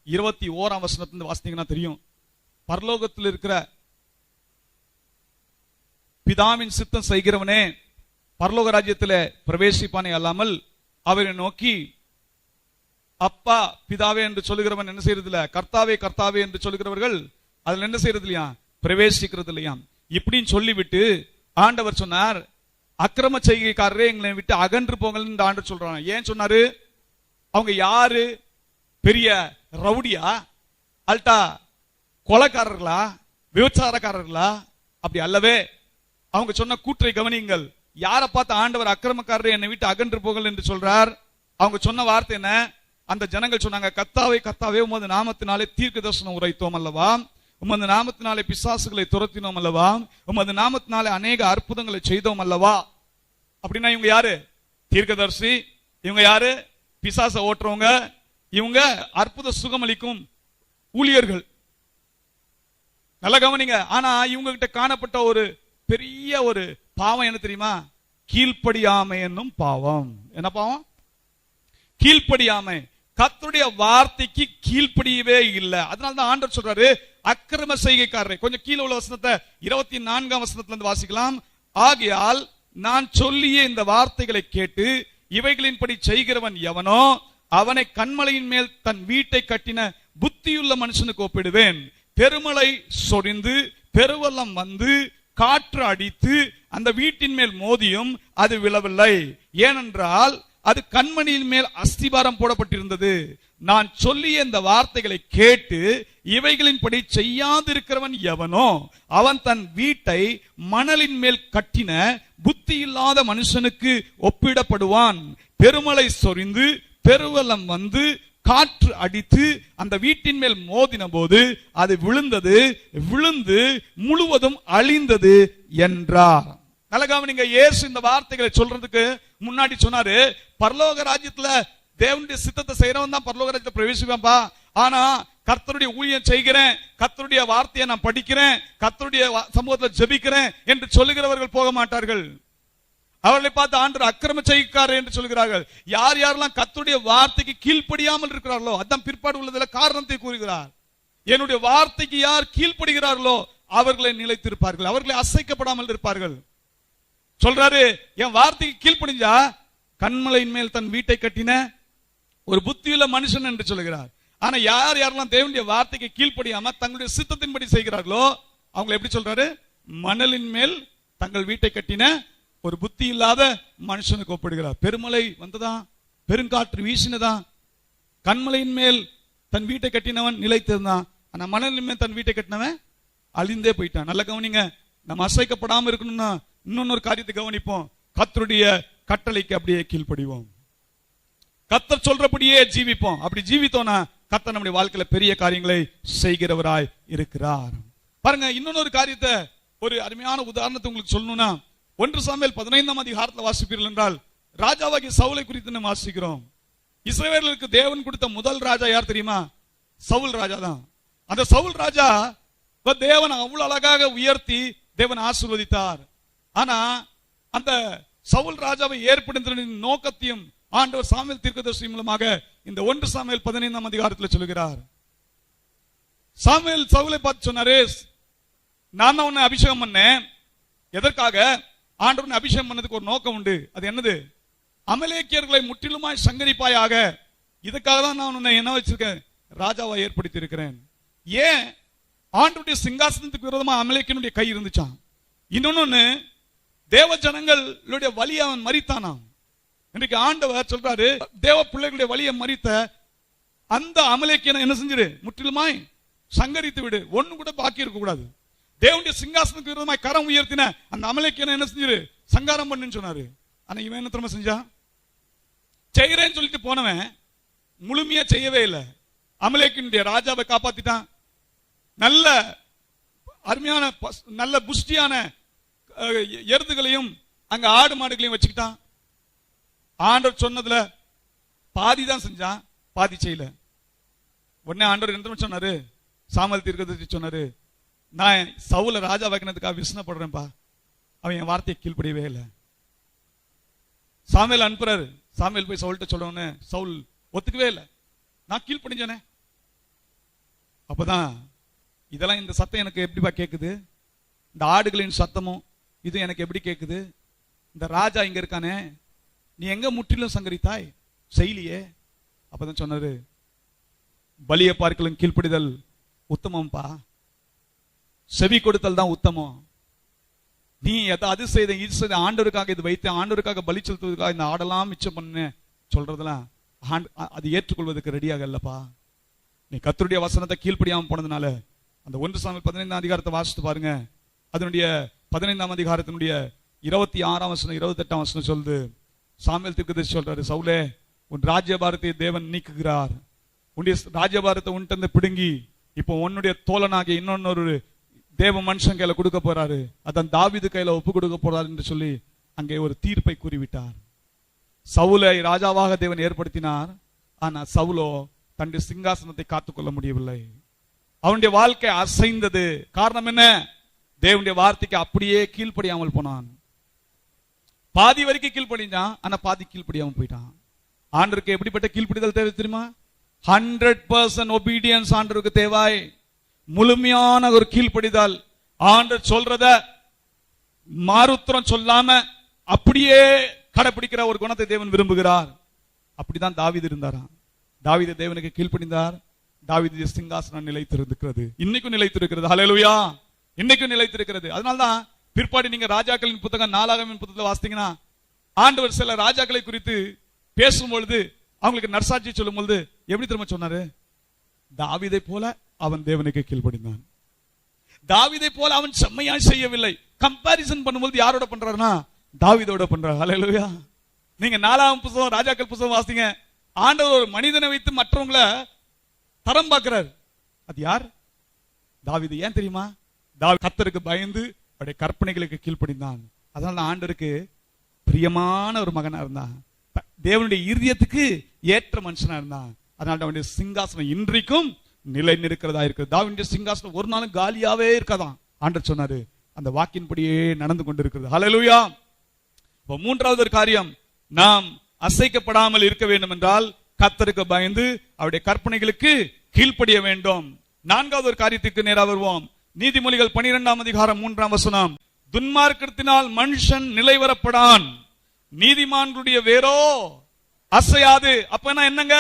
Speaker 1: 21ஆம் வசனத்திலிருந்து வாசித்தீங்கன்னா தெரியும். பரலோகத்தில் இருக்கிற பிதாவின் சித்தம் செய்கிறவனே பரலோக ராஜ்யத்தில் பிரவேசிப்பானே அல்லாமல் அவரை நோக்கி அப்பா பிதாவே என்று சொல்லுகிறவன் என்ன செய்யறது இல்ல, கர்த்தாவே கர்த்தாவே என்று சொல்லுகிறவர்கள் அதுல என்ன செய்யறது இல்லையா, பிரவேசிக்கிறது இல்லையா. இப்படின்னு சொல்லிவிட்டு ஆண்டவர் சொன்னார், அக்கிரம செய்கைக்காரரே எங்களை விட்டு அகன்று போங்கள்னு ஆண்டவர் சொல்றாங்க. ஏன் சொன்னாரு? அவங்க யாரு? பெரிய ரவுடியா, அல்டா கொலைக்காரர்களா, விபச்சாரக்காரர்களா? அப்படி அல்லவே. அவங்க சொன்ன கூற்றை கவனியுங்கள். யாரை பார்த்து ஆண்டவர் அக்கிரமக்காரரை என்னை விட்டு அகன்று போங்கள் என்று சொல்றார்? அவங்க சொன்ன வார்த்தை என்ன? அந்த ஜனங்கள் சொன்னாங்க, கர்த்தாவே கர்த்தாவே உமது நாமத்தினாலே தீர்க்க தரிசனம் உரைத்தோம் அல்லவா, உமது நாமத்தினாலே பிசாசுகளை துரத்தினோம் அல்லவா, உமது நாமத்தினாலே அநேக அற்புதங்களை செய்தோம் அல்லவா. அப்படின்னா இவங்க யாரு? தீர்க்கதரிசி. இவங்க யாரு? பிசாச ஓட்டுறவங்க. இவங்க அற்புத சுகமளிக்கும் ஊழியர்கள். நல்ல கவனிங்க. ஆனா இவங்க கிட்ட காணப்பட்ட ஒரு பெரிய ஒரு பாவம் என்ன தெரியுமா? கீழ்ப்படியாமை என்னும் பாவம். என்ன பாவம்? கீழ்ப்படியாமை. கர்த்தருடைய வார்த்தைக்கு கீழ்ப்படியவே இல்லை. அதனாலதான் ஆண்டவர் சொல்றாரு, அக்கிரம செய்கைக்காரரை. கொஞ்சம் கீழே உள்ள வசனத்தை 24ஆம் வசனத்துல இருந்து வாசிக்கலாம். ஆகையால் நான் சொல்லிய இந்த வார்த்தைகளை கேட்டு இவைகளின்படி செய்கிறவன் எவனோ அவனை கன்மலையின் மேல் தன் வீட்டை கட்டின புத்தியுள்ள மனுஷனுக்கு ஒப்பிடுவேன். பெருமழை சொரிந்து பெருவெள்ளம் வந்து காற்று அடித்து அந்த வீட்டின் மேல் மோதியும் அது விழவில்லை, ஏனென்றால் அது கண்மணியின் மேல் அஸ்திபாரம் போடப்பட்டிருந்தது. நான் சொல்லிய இந்த வார்த்தைகளை கேட்டு இவைகளின்படி செய்யாதிருக்கிறவன் எவனோ அவன் தன் வீட்டை மணலின் மேல் கட்டின புத்தி இல்லாத மனுஷனுக்கு ஒப்பிடப்படுவான். பெருமழை சொரிந்து பெருவெள்ளம் வந்து காற்று அடித்து அந்த வீட்டின் மேல் மோதின போது அது விழுந்தது, விழுந்து முழுவதும் அழிந்தது என்றார். நல்ல கவனிங்க. இயேசு இந்த வார்த்தைகளை சொல்றதுக்கு முன்னாடி சொன்னாரு, பரலோக ராஜ்யத்துல தேவனுடைய சித்தத்தை செய்யறவன் தான் பரலோக ராஜ்யத்தை பிரவேசிப்பான்பா. ஆனா கர்த்தருடைய ஊழியம் செய்கிறேன், கர்த்தருடைய வார்த்தையை நான் படிக்கிறேன், கர்த்தருடைய சமூகத்தில் ஜெபிக்கிறேன் என்று சொல்லுகிறவர்கள் போக மாட்டார்கள். அவர்களை பார்த்து ஆண்டவர் அக்கிரம செய்கைக்காரர் என்று சொல்கிறார்கள். யார் யாரெல்லாம் கர்த்தருடைய வார்த்தைக்கு கீழ்ப்படியாமல் இருக்கிறார்களோ, அதான் பிற்பாடு உள்ளதுல காரணத்தை கூறுகிறார். என்னுடைய வார்த்தைக்கு யார் கீழ்ப்படுகிறார்களோ அவர்களை நிலைத்திருப்பார்கள், அவர்களை அசைக்கப்படாமல் இருப்பார்கள். சொல்றாரு, என் வார்த்தைக்கு கீழ்ப்படிஞ்சா கன்மலையின் மேல் தன் வீட்டை கட்டின ஒரு புத்தியுள்ள மனுஷன் என்று சொல்கிறார். ஆனா யார் யாரெல்லாம் தேவனுடைய வார்த்தைக்கு கீழ்ப்படியாம தங்களுடைய சித்தத்தின்படி செய்கிறார்களோ அவங்களை எப்படி சொல்றாரு? மணலின் மேல் தங்கள் வீட்டை கட்டின ஒரு புத்தி இல்லாத மனுஷனுக்கு ஒப்பிடுகிறார். பெருமழை வந்ததா, பெருங்காற்று வீசினதா, கண்மலையின் மேல் தன் வீட்டை கட்டினவன் நிலைத்திருந்தான். ஆனா மணலின் மேல் தன் வீட்டை கட்டினவன் அழிந்தே போயிட்டான். நல்ல கவனிங்க. நம்ம அசைக்கப்படாம இருக்கணும்னா இன்னொரு காரியத்தை கவனிப்போம். கர்த்தருடைய கட்டளைக்கு அப்படியே கீழ்ப்படிவோம், கர்த்தர் சொல்றபடியே ஜீவிப்போம். அப்படி ஜீவித்தோம்னா கர்த்தர் நம்முடைய வாழ்க்கையில பெரிய காரியங்களை செய்கிறவராய் இருக்கிறார். பாருங்க, இன்னொரு காரியத்தை, ஒரு அருமையான உதாரணத்தை உங்களுக்கு சொல்லணும்னா 1 சாமுவேல் 15ஆம் அதிகாரத்தில் வாசிப்பீர்கள் என்றால் ராஜாவாகிய சவுலை குறித்து நம்ம வாசிக்கிறோம். இஸ்ரவேலுக்கு தேவன் கொடுத்த முதல் ராஜா யார் தெரியுமா? சவுல் ராஜா தான். அந்த சவுல் ராஜா தேவன் அவ்வளவு அழகாக உயர்த்தி தேவன் ஆசீர்வதித்தார். ஆனா அந்த சவுல் ராஜாவை ஏற்படுத்தின நோக்கத்தையும் ஆண்டவர் சாமுவேல் தீர்க்கதரிசி மூலமாக இந்த 1 சாமுவேல் 15ஆம் அதிகாரத்தில் சொல்கிறார். சாமுவேல் சவுலை பார்த்து சொன்னாரு, நான் தான் உன்னை அபிஷேகம் பண்ணேன். எதற்காக? ஆண்டவன் அபிஷேகம் பண்ணதுக்கு ஒரு நோக்கம் உண்டு. அது என்னது? அமலேக்கியர்களை முற்றிலுமாய் சங்கரிப்பாயாக. இதுக்காக தான் நான் உன்னை என்ன வச்சிருக்கேன்? ராஜாவா ஏற்படுத்தி இருக்கிறேன். ஏன்? ஆண்டவருடைய சிங்காசனத்துக்கு விரோதமா அமலேக்கியனுடைய கை இருந்துச்சான். இன்னொன்னு, தேவ ஜனங்களுடைய வழி அவன் மரித்தானாம். இன்றைக்கு ஆண்டவர் சொல்றாரு, தேவ பிள்ளைகளுடைய வழியை மரித்த அந்த அமலேக்கியனை என்ன செஞ்சிரு? முற்றிலுமாய் சங்கரித்து விடு, ஒண்ணு கூட பாக்கி இருக்க கூடாது. தேவனுடைய சிங்காசனத்துக்கு விரோதமாய் கரம் உயர்த்தின அந்த அமலேக்கியனை என்ன செஞ்சிரு? சங்காரம் பண்ணுன்னு சொன்னாரு. ஆனா இவன் என்ன திரும்ப செஞ்சான்? செய்கிறேன்னு சொல்லிட்டு போனவன் முழுமையா செய்யவே இல்லை. அமலேக்கியனுடைய ராஜாவை காப்பாத்திட்டான். நல்ல அருமையான நல்ல புஷ்டியான எருதுகளையும் அங்க ஆடு மாடுகளையும் வச்சுக்கிட்டான். ஆண்டவர் சொன்னதுல பாதி தான் செஞ்சான், பாதி செய்யல. உடனே ஆண்டவர் என்ன சொன்னாரு? சாமுவேல் தீர்க்கதரிசி சொன்னாரு, நான் சவுல ராஜா வைக்கிறதுக்காக விசனப்படுறேன்பா, அவன் என் வார்த்தையை கீழ்ப்படியவே இல்லை. சாமுவேல் அனுப்புறாரு. சாமுவேல் போய் சவுல்கிட்ட சொல்றவனே சவுல் ஒத்துக்கவே இல்லை. நான் கீழ்ப்படிஞ்சானே. அப்பதான் இதெல்லாம், இந்த சத்தம் எனக்கு எப்படிப்பா கேட்குது? இந்த ஆடுகளின் சத்தமும் இது எனக்கு எப்படி கேட்குது? இந்த ராஜா இங்க இருக்கானே, நீ எங்க முற்றிலும் சங்கரித்தாய்? செய்யலையே. அப்பதான் சொன்னாரு, பலியை பார்க்கலும் கீழ்ப்படிதல் உத்தமம்பா, செவி கொடுத்தல் தான் உத்தமம். நீ அது செய்த இது செய்த ஆண்டவருக்காக இது வைத்து ஆண்டவருக்காக பலி செலுத்துவதற்காக இந்த ஆடெல்லாம் மிச்சம் பண்ணு சொல்றதெல்லாம் அது ஏற்றுக்கொள்வதற்கு ரெடியாக இல்லப்பா. நீ கர்த்தருடைய வசனத்தை கீழ்ப்படியாம போனதுனால அந்த 1 சாமுவேல் 15 அதிகாரத்தை வாசித்து பாருங்க. அதனுடைய 15 அதிகாரத்தினுடைய 26 வசனம் 28 வசனம் சொல்லுது. சாமுவேல் தீர்க்கதரிசி சொல்றாரு, சவுலே உன் ராஜ்யபாரத்தை தேவன் நீக்குகிறார், உன்னுடைய ராஜ்யபாரத்தை உன்கிட்ட பிடுங்கி இப்போ உன்னுடைய தோழனாகிய இன்னொரு தேவ மனுஷன் கையில கொடுக்க போறாரு, அதான் தாவீது கையில ஒப்பு கொடுக்க போறாரு என்று சொல்லி அங்கே ஒரு தீர்ப்பை கூறிவிட்டார். சவுலை ராஜாவாக தேவன் ஏற்படுத்தினார். ஆனா சவுலோ தன்னுடைய சிங்காசனத்தை காத்துக்கொள்ள முடியவில்லை. அவனுடைய வாழ்க்கை அசைந்தது. காரணம் என்ன? தேவனுடைய வார்த்தைக்கு அப்படியே கீழ்ப்படியாமல் போனான். பாதி வரைக்கும் கீழ்ப்படிஞ்சான், ஆனா பாதி கீழ்ப்படியாமல் போயிட்டான். ஆண்டருக்கு எப்படிப்பட்ட கீழ்ப்படிதல் தேவை தெரியுமா? 100% ஒபீடியன்ஸ் ஆண்டருக்கு தேவாய். முழுமையான ஒரு கீழ்ப்படிதல். ஆண்டர் சொல்றத மாறுத்திரம் சொல்லாம அப்படியே கடைபிடிக்கிற ஒரு குணத்தை தேவன் விரும்புகிறார். அப்படிதான் தாவீது இருந்தாராம். தாவீது தேவனுக்கு கீழ்ப்படிந்தார். தாவீது சிங்காசனம் நிலைத்திருக்கிறது, இன்னைக்கும் நிலைத்திருக்கிறது. ஹல்லேலூயா, இன்னைக்கும் நிலைத்திருக்கிறது. அதனால்தான் பிற்பாடு நீங்க ராஜாக்களின் புத்தகம் 4ஆம் புத்தகத்தில் வாசித்தீங்கன்னா ஆண்டவர் சில ராஜாக்களை குறித்து பேசும்பொழுது அவங்களுக்கு நற்சாட்சி சொல்லும் பொழுது எப்படி திரும்ப சொன்னாரு? தாவீதை போல அவன் தேவனுக்கு கீழ்ப்படிந்தான். தாவீதை போல அவன் செம்மையா செய்யவில்லை. கம்பாரிசன் பண்ணும்போது யாரோட பண்றாருன்னா தாவீதோட பண்றாரு. ஹல்லேலூயா. நீங்க 4ஆம் புத்தகம் ராஜாக்கள் புத்தகம் வாசிங்க. ஆண்டவர் ஒரு மனிதனை வைத்து மற்றவங்களை தரம் பார்க்கிறார். அது யார்? தாவீது. ஏன் தெரியுமா? தாவீது கர்த்தருக்கு பயந்து அவருடைய கற்பனைகளுக்கு கீழ்ப்படிந்தான். அதனால ஆண்டவருக்கு பிரியமான ஒரு மகனா இருந்தான். தேவனுடைய இருதயத்துக்கு ஏற்ற மனுஷனா இருந்தான். அதனால அவனுடைய சிங்காசனம் இன்றைக்கும் நிலை நிற்கிறதா இருக்கு. தாவீதுடைய சிங்காசனம் ஒரு நாளும் காலியாவே இருக்காதான். ஆண்டவர் சொன்னாரு, அந்த வாக்கின்படியே நடந்து கொண்டிருக்கிறது. ஹல்லேலூயா. மூன்றாவது ஒரு காரியம், நாம் அசைக்கப்படாமல் இருக்க வேண்டும் என்றால் கர்த்தருக்கு பயந்து அவருடைய கற்பனைகளுக்கு கீழ்ப்படிய வேண்டும். 4வது ஒரு காரியத்துக்கு நேரா வருவோம். நீதிமொழிகள் 12ஆம் அதிகாரம் 3ஆம் வசனம். துன்மார்க்கத்தினால் மனுஷன் நிலைவரப்படான், நீதிமான்களுடைய வேரோ அசையாது. அப்ப என்னங்க?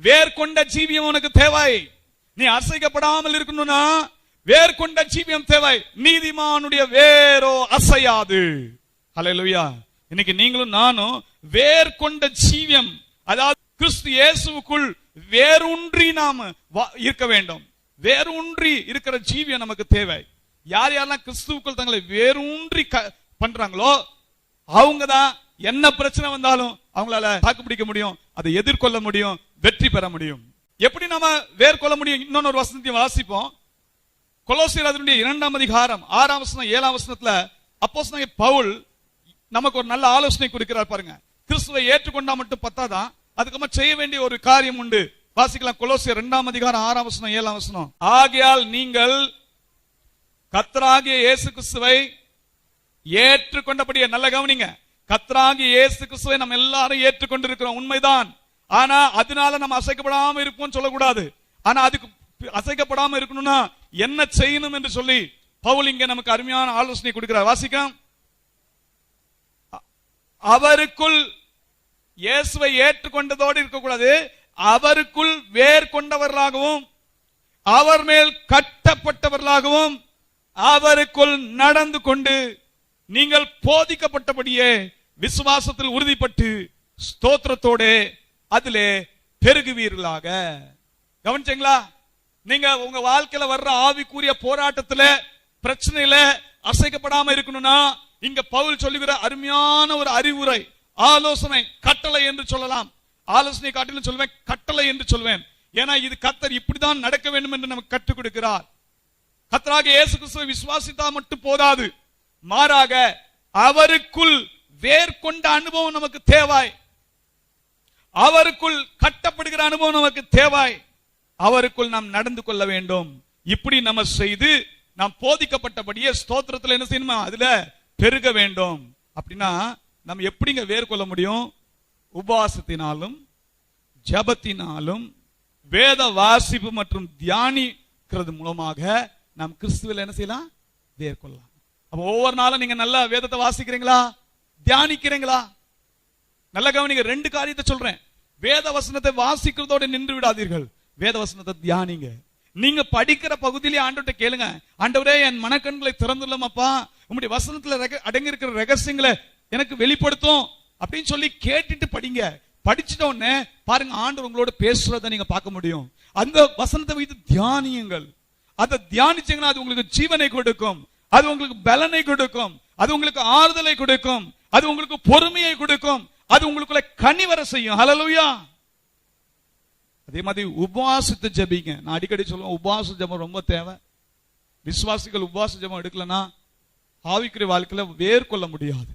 Speaker 1: வேர் கொண்ட ஜீவியம் உனக்கு தேவை. நீ அசைக்கப்படாமல் இருக்கணும்னா வேர் கொண்ட ஜீவியம் தேவை. நீதிமானுடைய வேரோ அசையாது. ஹல்லேலூயா. இன்னைக்கு நீங்களும் நானும் வேர் கொண்ட ஜீவியம், அதாவது கிறிஸ்து இயேசுவுக்குள் வேரூன்றி நாம இருக்க வேண்டும். வேரூன்றி இருக்கிற ஜீவியம் நமக்கு தேவை. யார் யாரெல்லாம் கிறிஸ்துவுக்குள் தங்களை வேரூன்றி பண்றாங்களோ அவங்க தான் என்ன பிரச்சனை வந்தாலும் அவங்களால தாக்கு பிடிக்க முடியும், அதை எதிர்கொள்ள முடியும், வெற்றி பெற முடியும். எப்படி நாம வேர்கொள்ள முடியும்? இன்னொரு வசனத்தையும் வாசிப்போம். கொலோசியர் அதனுடைய 2ஆம் அதிகாரம் 6ஆம் வசனம் 7ஆம் வசனத்துல அப்போஸ்தலனாகிய பவுல் நமக்கு ஒரு நல்ல ஆலோசனை கொடுக்கிறார் பாருங்க. கிறிஸ்துவை ஏற்றுக்கொண்டா மட்டும் பத்தாதான், அதுக்கு செய்ய வேண்டிய ஒரு காரியம் உண்டு. வாசிக்கலாம். கொலோசியர் 2ஆம் அதிகாரம் 6ஆம் வசனம் 7ஆம் வசனம். ஆகையால் நீங்கள் கர்த்தராகிய இயேசு கிறிஸ்துவை ஏற்றுக்கொண்டபடியே, நல்ல கவனிங்க, கர்த்தராகிய இயேசு கிறிஸ்துவை நம்ம எல்லாரும் ஏற்றுக்கொண்டிருக்கிறோம், உண்மைதான். ஆனா அதனால நம்ம அசைக்கப்படாம இருப்போம் சொல்லக்கூடாது. ஆனா அதுக்கு அசைக்கப்படாம இருக்கணும்னா என்ன செய்யணும் என்று சொல்லி பவுல் இங்க நமக்கு அருமையான ஆலோசனை கொடுக்கிறார். வாசிக்கலாம். அவருக்குள் இயேசுவை ஏற்றுக்கொண்டதோடு இருக்கக்கூடாது, அவருக்குள் வேர் கொண்டவர்களாகவும் அவர் மேல் கட்டப்பட்டவர்களாகவும் அவருக்குள் நடந்து கொண்டு நீங்கள் போதிக்கப்பட்டபடியே விசுவாசத்தில் உறுதிப்பட்டு ஸ்தோத்திரத்தோட அதிலே பெருகுவீர்களாக. கவனிச்சீங்களா? நீங்க உங்க வாழ்க்கையில வர்ற ஆவிக்குரிய போராட்டத்துல பிரச்சனையில அசைக்கப்படாம இருக்கணும்னா இங்க பவுல் சொல்லுகிற அருமையான ஒரு அறிவுரை, ஆலோசனை, கட்டளை என்று சொல்லலாம். ஆலோசனை காட்டிலும் சொல்வேன், கட்டளை என்று சொல்வேன். ஏன்னா இது கர்த்தர் இப்படிதான் நடக்க வேண்டும் என்று நமக்கு கற்றுக் கொடுக்கிறார். கர்த்தராகிய இயேசு கிறிஸ்துவை விசுவாசித்தா மட்டும் போதாது, மாறாக அவருக்குள் வேர் கொண்ட அனுபவம் நமக்கு தேவை. அவருக்குள் கட்டப்படுகிற அனுபவம் நமக்கு தேவை. அவருக்குள் நாம் நடந்து கொள்ள வேண்டும். இப்படி நம்ம செய்து நாம் போதிக்கப்பட்டபடியே ஸ்தோத்திரத்தில் என்ன செய்யணுமா? அதுல பெருக வேண்டும். அப்படின்னா நம்ம எப்படிங்க வேர் கொள்ள முடியும்? உபவாசத்தினாலும் ஜபத்தினாலும் வேத வாசிப்பு மற்றும் தியானிக்கிறது மூலமாக நாம் கிறிஸ்துவில் என்ன செய்யலாம்? வேர் கொள்ளலாம். அப்ப ஒவ்வொரு நாளும் நீங்க நல்ல வேதத்தை வாசிக்கிறீங்களா? தியானிக்கிறீங்களா? நல்ல கவனிங்க, 2 காரியத்தை சொல்றேன். வேத வசனத்தை வாசிக்கிறதோட நின்று விடாதீர்கள், வேத வசனத்தை தியானிங்க. நீங்க படிக்கிற பகுதியிலே ஆண்டவர்கிட்ட கேளுங்க, ஆண்டவரே என் மனக்கண்களை திறந்துள்ளமப்பா, உம்முடைய வசனத்துல அடங்கி இருக்கிற ரகசியங்களை எனக்கு வெளிப்படுத்தும் அப்படின்னு சொல்லி கேட்டுட்டு படிங்க. படிச்சுட்ட உடனே பாருங்க, ஆண்டவர் உங்களோட பேசுறத நீங்க பார்க்க முடியும். அந்த வசனத்தை வைத்து தியானியுங்கள். அதை தியானிச்சீங்கன்னா அது உங்களுக்கு ஜீவனை கொடுக்கும், அது உங்களுக்கு பலனை கொடுக்கும், அது உங்களுக்கு ஆறுதலை கொடுக்கும், அது உங்களுக்கு பொறுமையை கொடுக்கும், அது உங்களுக்குள்ள கனி வர செய்யும். ஹல்லேலூயா. அதே மாதிரி உபவாசத்தை ஜெபிங்க. நான் அடிக்கடி சொல்லுவேன், உபவாச ஜெபம் ரொம்ப தேவை. விசுவாசிகள் உபவாச ஜெபம் எடுக்கலன்னா ஆவிக்குரிய வாழ்க்கையில வேர் கொள்ள முடியாது,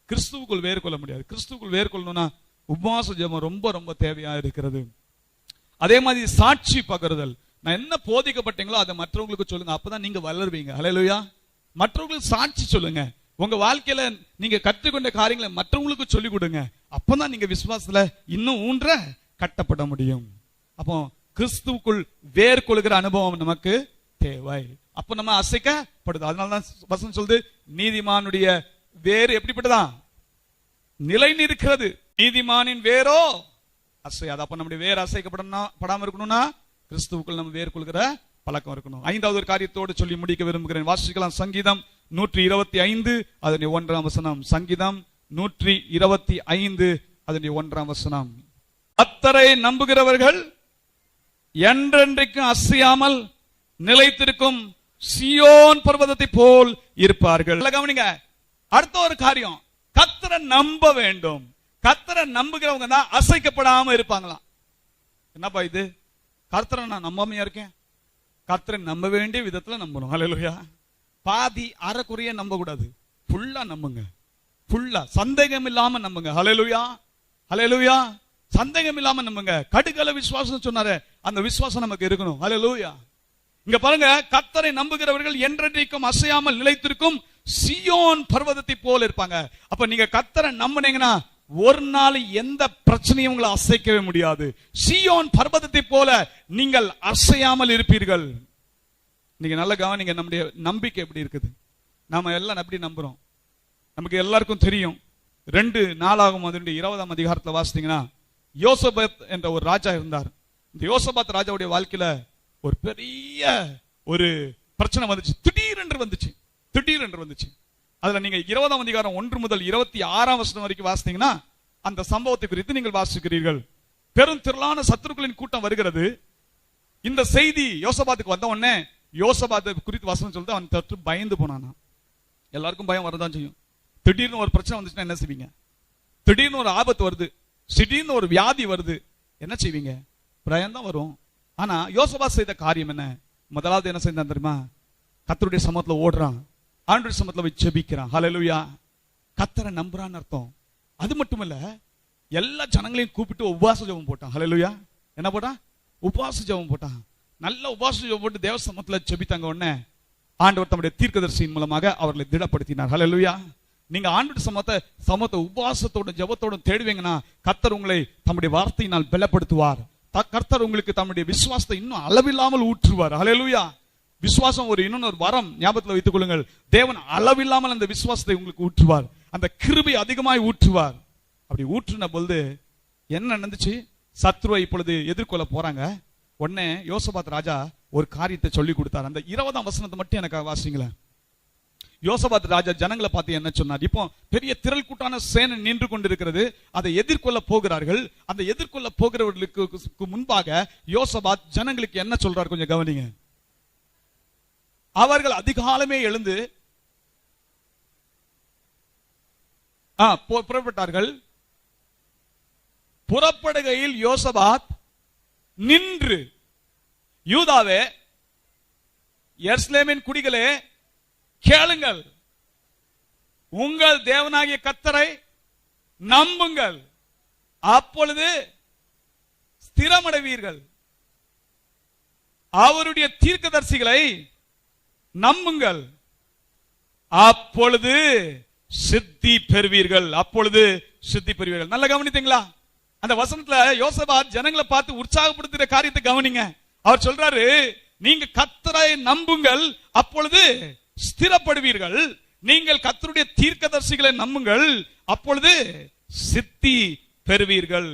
Speaker 1: கிறிஸ்துவுக்குள் வேர் கொள்ள முடியாது. கிறிஸ்துவுக்குள் வேர் கொள்ளணும்னா உபவாச ஜெபம் ரொம்ப ரொம்ப தேவையா இருக்கிறது. அதே மாதிரி சாட்சி பகருதல். நான் என்ன போதிக்கப்பட்டீங்களோ அதை மற்றவங்களுக்கு சொல்லுங்க, அப்பதான் நீங்க வளருவீங்க. ஹல்லேலூயா. மற்றவங்களுக்கு சாட்சி சொல்லுங்க. உங்க வாழ்க்கையில நீங்க கற்றுக்கொண்ட காரியங்களை மற்றவங்களுக்கு சொல்லிக் கொடுங்க. அப்பதான் நீங்க விசுவாசத்துல இன்னும் ஊன்ற கட்டப்பட முடியும். அப்போ கிறிஸ்துவுக்குள் வேர் கொள்கிற அனுபவம் நமக்கு தேவை. அப்ப நம்ம அசைக்கப்படுது. அதனாலதான் வசனம் சொல்லுது, நீதிமானுடைய வேறு எப்படிப்பட்டதா? நிலை நிற்கிறது. நீதிமானின் வேரோ அசையாது. அப்ப நம்முடைய வேர் அசைக்கப்படாம இருக்கணும்னா கிறிஸ்துவுக்குள் நம்ம வேர் கொள்கிற பழக்கம் இருக்கணும். ஐந்தாவது ஒரு காரியத்தோடு சொல்லி முடிக்க விரும்புகிறேன். வாசிக்கலாம். சங்கீதம் 125 அதனுடைய 1ஆம் வசனம். சங்கீதம் 125 அதனுடைய 1ஆம் வசனம். கர்த்தரை நம்புகிறவர்கள் என்றென்றைக்கும் அசையாமல் நிலைத்திருக்கும் சீயோன் பர்வதத்தை போல் இருப்பார்கள். கவனிங்க, அடுத்த ஒரு காரியம், கர்த்தரை நம்ப வேண்டும். கர்த்தரை நம்புகிறவங்க தான் அசைக்கப்படாம இருப்பாங்களாம். என்னப்பா இது? கர்த்தரை நான் நம்பாமையா இருக்கேன். கர்த்தரை நம்ப வேண்டிய விதத்துல நம்பணும். ஹல்லேலூயா. பாதி அரைக்குறைய நம்ப கூடாது, ஃபுல்லா நம்புங்க. ஃபுல்லா சந்தேகம் இல்லாம நம்புங்க. ஹல்லேலூயா. ஹல்லேலூயா. சந்தேகம் இல்லாம நம்புங்க. கடுகள விசுவாசம் சொன்னாரு, அந்த விசுவாசம் நமக்கு இருக்கணும். ஹல்லேலூயா. இங்க பாருங்க, கர்த்தரை நம்புகிறவர்கள் என்றென்றைக்கும் அசையாமல் நிலைத்திருக்கும் சீயோன் பர்வதத்தை போல இருப்பாங்க. அப்ப நீங்க கர்த்தரை நம்பினீங்கன்னா ஒரு நாள் எந்த பிரச்சனையும் உங்களை அசைக்கவே முடியாது. சீயோன் பர்வதத்தை போல நீங்கள் அசையாமல் இருப்பீர்கள். நீங்க நல்ல கவனிங்க, நம்முடைய நம்பிக்கை எப்படி இருக்குது? நாம எல்லாம் எப்படி நம்புறோம்? நமக்கு எல்லாருக்கும் தெரியும். 2 நாளாகும் 20ஆம் அதிகாரத்துல வாசித்தீங்கன்னா, யோசபாத் என்ற ஒரு ராஜா இருந்தார். இந்த யோசபாத் ராஜாவுடைய வாழ்க்கையில ஒரு பெரிய ஒரு பிரச்சனை வந்துச்சு. திடீரென்று வந்துச்சு. அதுல நீங்க 20ஆம் அதிகாரம் 1 முதல் 26ஆம் வசனம் வரைக்கும் வாசித்தீங்கன்னா அந்த சம்பவத்தை குறித்து நீங்கள் வாசிக்கிறீர்கள். பெரும் திரளான சத்துருக்களின் கூட்டம் வருகிறது. இந்த செய்தி யோசபாத்துக்கு வந்த உடனே யோசபாத்தை குறித்து வசனம் சொல்லிட்டு அவன் தட்டு பயந்து போனானா. எல்லாருக்கும் பயம் வரதான் செய்யும். திடீர்னு ஒரு பிரச்சனை வந்துச்சுன்னா என்ன செய்வீங்க? திடீர்னு ஒரு ஆபத்து வருது, திடீர்னு ஒரு வியாதி வருது, என்ன செய்வீங்க? பயம் தான் வரும். ஆனா யோசபாத் செய்த காரியம் என்ன? முதலாவது என்ன செய்தான் தெரியுமா? கர்த்தருடைய சமூகத்துல ஓடுறான், ஆண்டவருடைய சமூகத்துல போய் ஜெபிக்கிறான். ஹல்லேலூயா. கர்த்தரை நம்புறான்னு அர்த்தம். அது மட்டும் இல்ல, எல்லா ஜனங்களையும் கூப்பிட்டு உபவாச ஜெபம் போட்டான். ஹல்லேலூயா. என்ன போட்டான்? உபவாச ஜெபம் போட்டான். நல்ல உபவாச ஜெபம் போட்டு தேவ சமூகத்துல ஜெபித்தாங்க. உடனே ஆண்டவர் தம்முடைய தீர்க்கதரிசியின் மூலமாக அவர்களை திடப்படுத்தினார். ஹல்லேலூயா. நீங்க ஆண்டவர் சமூகத்தை உபவாசத்தோட ஜெபத்தோட தேடுவீங்கன்னா கர்த்தர் உங்களை தம்முடைய வார்த்தையினால் பலப்படுத்துவார். கர்த்தர் உங்களுக்கு தம்முடைய விசுவாசத்தை இன்னும் அளவில்லாமல் ஊற்றுவார். ஹல்லேலூயா. விசுவாசம் இன்னொரு வரம், ஞாபகத்தில் வைத்துக் கொள்ளுங்கள். தேவன் அளவில்லாமல் அந்த விசுவாசத்தை உங்களுக்கு ஊற்றுவார், அந்த கிருபை அதிகமாய் ஊற்றுவார். அப்படி ஊற்றுன பொழுது என்ன நடந்துச்சு? சத்ருவை இப்பொழுது எதிர்கொள்ள போறாங்க. உடனே யோசபாத் ராஜா ஒரு காரியத்தை சொல்லி கொடுத்தார். அந்த 20ஆம் வசனத்தை மட்டும் எனக்கு வாசிங்களேன். யோசபாத் ராஜா ஜனங்களை பார்த்து என்ன சொன்னார்? இப்போ பெரிய திரள் கூட்டான சேனை நின்று கொண்டிருக்கிறது, அதை எதிர்கொள்ள போகிறார்கள். அந்த எதிர்கொள்ள போகிறவர்களுக்கு முன்பாக யோசபாத் ஜனங்களுக்கு என்ன சொல்றார்? கொஞ்சம் கவனிங்க. அவர்கள் அதிகாலமே எழுந்து புறப்பட்டார்கள். புறப்படுகையில் யோசபாத் நின்று, யூதாவே, எருசலேமின் குடிகளே, கேளுங்கள், உங்கள் தேவனாகிய கர்த்தரை நம்புங்கள், அப்பொழுது ஸ்திரமடைவீர்கள். அவருடைய தீர்க்கதரிசிகளை நம்புங்கள், அப்பொழுது சித்தி பெறுவீர்கள். அப்பொழுது சித்தி பெறுவீர்கள். நல்ல கவனித்தீங்களா? அந்த வசனத்துல யோசபாத் ஜனங்களை பார்த்து உற்சாகப்படுத்துகிற காரியத்தை கவனிங்க. அவர் சொல்றாரு, நீங்க கர்த்தரை நம்புங்கள், அப்பொழுது ஸ்திரப்படுவீர்கள். நீங்கள் கர்த்தருடைய தீர்க்கதரிசிகளை நம்புங்கள், அப்பொழுது சித்தி பெறுவீர்கள்.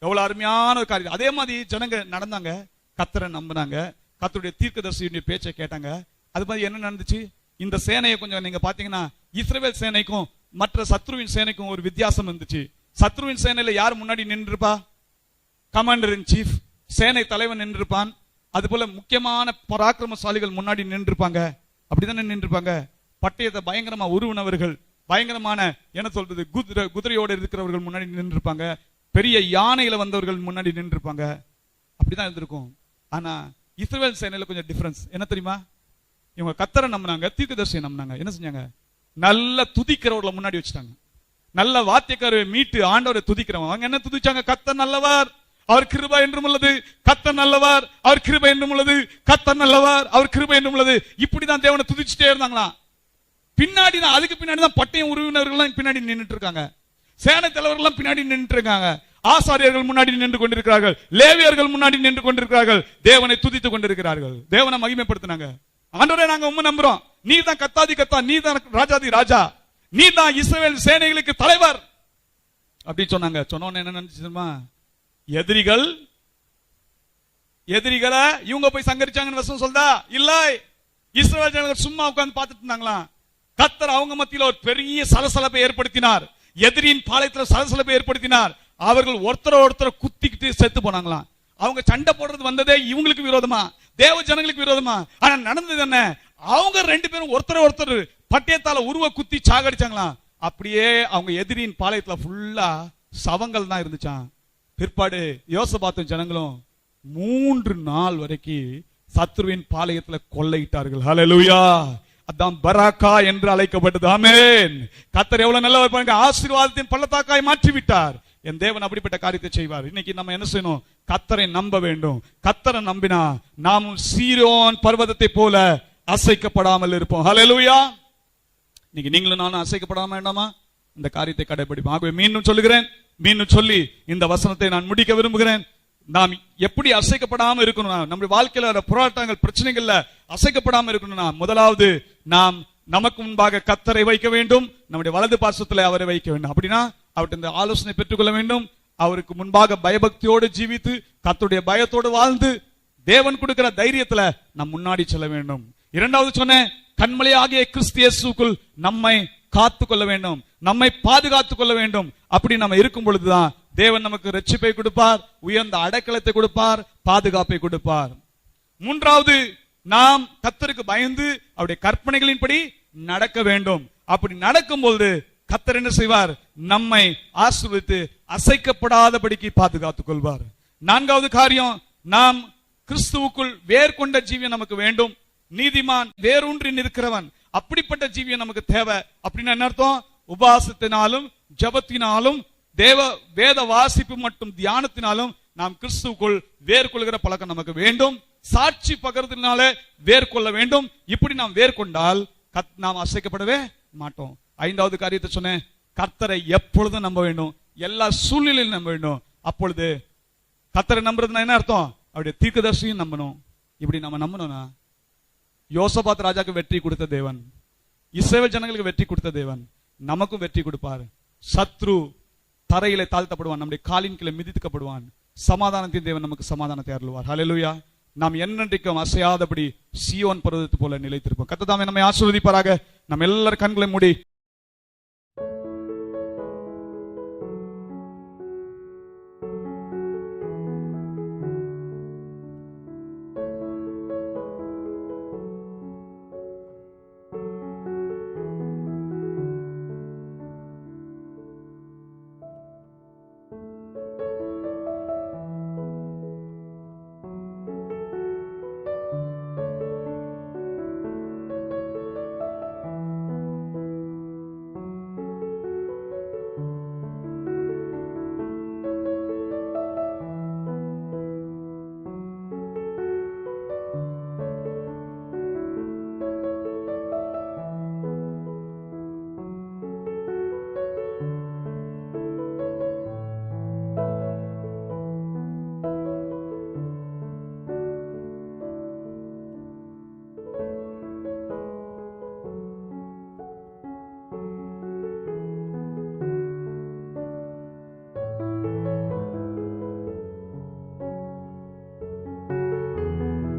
Speaker 1: எவ்வளவு அருமையான ஒரு காரியம். அதே மாதிரி ஜனங்க நடந்தாங்க, கர்த்தரை நம்பினாங்க, கர்த்தருடைய தீர்க்கதரிசியுடைய பேச்சை கேட்டாங்க. அது மாதிரி என்ன நடந்துச்சு? இந்த சேனையை கொஞ்சம் நீங்க பாத்தீங்கன்னா இஸ்ரவேல் சேனைக்கும் மற்ற சத்ருவின் சேனைக்கும் ஒரு வித்தியாசம் இருந்துச்சு. சத்ருவின் சேனையில யார் முன்னாடி நின்றுப்பா? கமாண்டர் இன் சீஃப், சேனை தலைவன் நின்றுப்பான். அது போல முக்கியமான பராக்கிரமசாலிகள் முன்னாடி நின்றுப்பாங்க. அப்படித்தானே நின்றுப்பாங்க. பட்டயத்தை பயங்கரமா உருவினவர்கள், பயங்கரமான என்ன சொல்றது, குதிரையோடு இருக்கிறவர்கள் முன்னாடி நின்றுப்பாங்க. பெரிய யானையில வந்தவர்கள் முன்னாடி நின்றுப்பாங்க. அப்படிதான் இருந்திருக்கும். ஆனா இஸ்ரவேல் சேனையில கொஞ்சம் டிஃபரன்ஸ் என்ன தெரியுமா? இவங்க கர்த்தரை நம்பினாங்க, தீர்க்கதரிசியை நம்பினாங்க. என்ன செஞ்சாங்க? நல்ல துதிக்கிறவர்களை முன்னாடி வச்சுட்டாங்க. நல்ல வாத்தியக்காரரை மீட்டு ஆண்டவரை துதிக்கிறவங்க. அவங்க என்ன துதிச்சாங்க? கர்த்தர் நல்லவர், அவர் கிருபை என்றும் உள்ளது. கர்த்தர் நல்லவர், அவர் கிருபை என்றும் உள்ளது. கர்த்தர் நல்லவர், அவர் கிருபை என்றும் உள்ளது. இப்படிதான் தேவனை துதிச்சுட்டே இருந்தாங்களா. பின்னாடி தான், அதுக்கு பின்னாடி தான் பட்டயம் உறவினர்கள் பின்னாடி நின்றுட்டு இருக்காங்க. சேனை தலைவர்கள் பின்னாடி நின்று இருக்காங்க. ஆசாரியர்கள் முன்னாடி நின்று கொண்டிருக்கிறார்கள். லேவியர்கள் முன்னாடி நின்று கொண்டிருக்கிறார்கள். தேவனை துதித்துக் கொண்டிருக்கிறார்கள். தேவனை மகிமைப்படுத்தினாங்க. ஆண்டவரே, நாங்க உம்மை நம்புறோம். நீ தான் கத்தாதி கத்தா, நீ தான் ராஜாதி ராஜா, நீ தான் இஸ்ரவேல் சேனைகளுக்கு தலைவர் அப்படி சொன்னாங்க. சொன்னோன்னு என்ன நினைச்சுமா? எதிரிகளை இவங்க போய் சங்கரிச்சாங்கன்னு வசனம் சொல்றா? இல்ல, இஸ்ரவேல் ஜனங்கள் சும்மா உட்கார்ந்து பார்த்துட்டு இருந்தாங்களா? கர்த்தர் அவங்க மத்தியில ஒரு பெரிய சலசலப்பை ஏற்படுத்தினார். எதிரியின் பாளையத்துல சலசலப்பை ஏற்படுத்தினார். அவர்கள் ஒருத்தர் குத்திக்கிட்டு செத்து போனாங்களாம். அவங்க சண்டை போடுறது வந்ததே இவங்களுக்கு விரோதமா, தேவ ஜனங்களுக்கு விரோதமா. ஆனா நடந்தது என்ன? அவங்க ரெண்டு பேரும் ஒருத்தர் பட்டயத்தால உருவ குத்தி சாகடிச்சாங்களாம். அப்படியே அவங்க எதிரியின் பாளையத்துல ஃபுல்லா சவங்கள் தான் இருந்துச்சான். பிற்பாடு யோசபாத்தும் ஜனங்களும் 3 நாள் வரைக்கும் சத்ருவின் பாளையத்துல கொள்ளையிட்டார்கள். ஹல்லேலூயா. அதான் பராக்கா என்று அழைக்கப்பட்டது. ஆமென். கர்த்தர் எவ்வளவு நல்லவர் பாருங்க. ஆசீர்வாதத்தின் பள்ளத்தாக்காய் மாற்றி விட்டார். என் தேவன் அப்படிப்பட்ட காரியத்தை செய்வார். இன்னைக்கு நம்ம என்ன செய்யணும்? கர்த்தரை நம்ப வேண்டும். கர்த்தரை நம்பினா நாம் சீரோன் பர்வதத்தை போல அசைக்கப்படாமல் இருப்போம். ஹல்லேலூயா. இன்னைக்கு நீங்களும் நானும் அசைக்கப்படாம வேண்டாமா? இந்த காரியத்தை கடைபிடிப்போம். ஆகவே மீண்டும் சொல்லுகிறேன், மீண்டும் சொல்லி இந்த வசனத்தை நான் முடிக்க விரும்புகிறேன். நாம் எப்படி அசைக்கப்படாம இருக்கணும்னா, நம்முடைய வாழ்க்கையில வர போராட்டங்கள் பிரச்சனைகள்ல அசைக்கப்படாம இருக்கணும்னா, முதலாவது நாம் நமக்கு முன்பாக கர்த்தரை வைக்க வேண்டும். நம்முடைய வலது பார்சத்துல அவரை வைக்க வேண்டும். அப்படின்னா அவர்கிட்ட இந்த ஆலோசனை பெற்றுக்கொள்ள வேண்டும். அவருக்கு முன்பாக பயபக்தியோடு ஜீவித்து கர்த்தருடைய பயத்தோடு வாழ்ந்து தேவன் கொடுக்கிற தைரியத்துல நாம் முன்னாடி செல்ல வேண்டும். இரண்டாவது சொன்னேன், கண்மலையாகிய கிறிஸ்து இயேசுக்குள் நம்மை காத்து கொள்ள வேண்டும், நம்மை பாதுகாத்துக் கொள்ள வேண்டும். அப்படி நம்ம இருக்கும் பொழுதுதான் தேவன் நமக்கு ரட்சிப்பை கொடுப்பார், உயர்ந்த அடைக்கலத்தை கொடுப்பார், பாதுகாப்பை கொடுப்பார். மூன்றாவது, நாம் கர்த்தருக்கு பயந்து அவருடைய கற்பனைகளின்படி நடக்க வேண்டும். அப்படி நடக்கும்போது கர்த்தர் என்ன செய்வார்? நம்மை ஆசீர்வதித்து அசைக்கப்படாதபடிக்கு பாதுகாத்துக் கொள்வார். நான்காவது காரியம், நாம் கிறிஸ்துவுக்குள் வேர் கொண்ட ஜீவியம் நமக்கு வேண்டும். நீதிமான் வேரூன்றி நிற்கிறவன், அப்படிப்பட்ட ஜீவியம் நமக்கு தேவை. அப்படின்னு என்ன அர்த்தம்? உபவாசத்தினாலும் ஜபத்தினாலும் தேவ வேத வாசிப்பு மற்றும் தியானத்தினாலும் நாம் கிறிஸ்துவுக்குள் வேர் கொள்கிற பழக்கம் நமக்கு வேண்டும். சாட்சி பகர்றதுனால வேர் கொள்ள வேண்டும். இப்படி நாம் வேர் கொண்டால் நாம் அசைக்கப்படவே மாட்டோம். ஐந்தாவது காரியத்தை சொன்னேன், கர்த்தரை எப்பொழுதும் நம்ப வேண்டும், எல்லா சூழ்நிலையிலும் நம்ப வேண்டும். அப்பொழுது கர்த்தரை நம்புறதுன்னா என்ன அர்த்தம்? அவருடைய தீர்க்கதரிசியும் நம்பணும். இப்படி நம்ம நம்பணும்னா, யோசபாத் ராஜாக்கு வெற்றி கொடுத்த தேவன், இஸ்ரவேல் ஜனங்களுக்கு வெற்றி கொடுத்த தேவன் நமக்கும் வெற்றி கொடுப்பார். சத்ரு தரையில தாழ்த்தப்படுவான், நம்முடைய காலின் கீழே மிதிக்கப்படுவான். சமாதானத்தின் தேவன் நமக்கு சமாதானத்தை அருள்வார். ஹல்லேலூயா. நாம் என்னென்றைக்கும் அசையாதபடி சீயோன் பர்வதத்தை போல நிலைத்திருப்போம். கர்த்தர் தாமே நம்மை ஆசீர்வதிப்பாராக. நம்ம எல்லாரும் கண்களை மூடி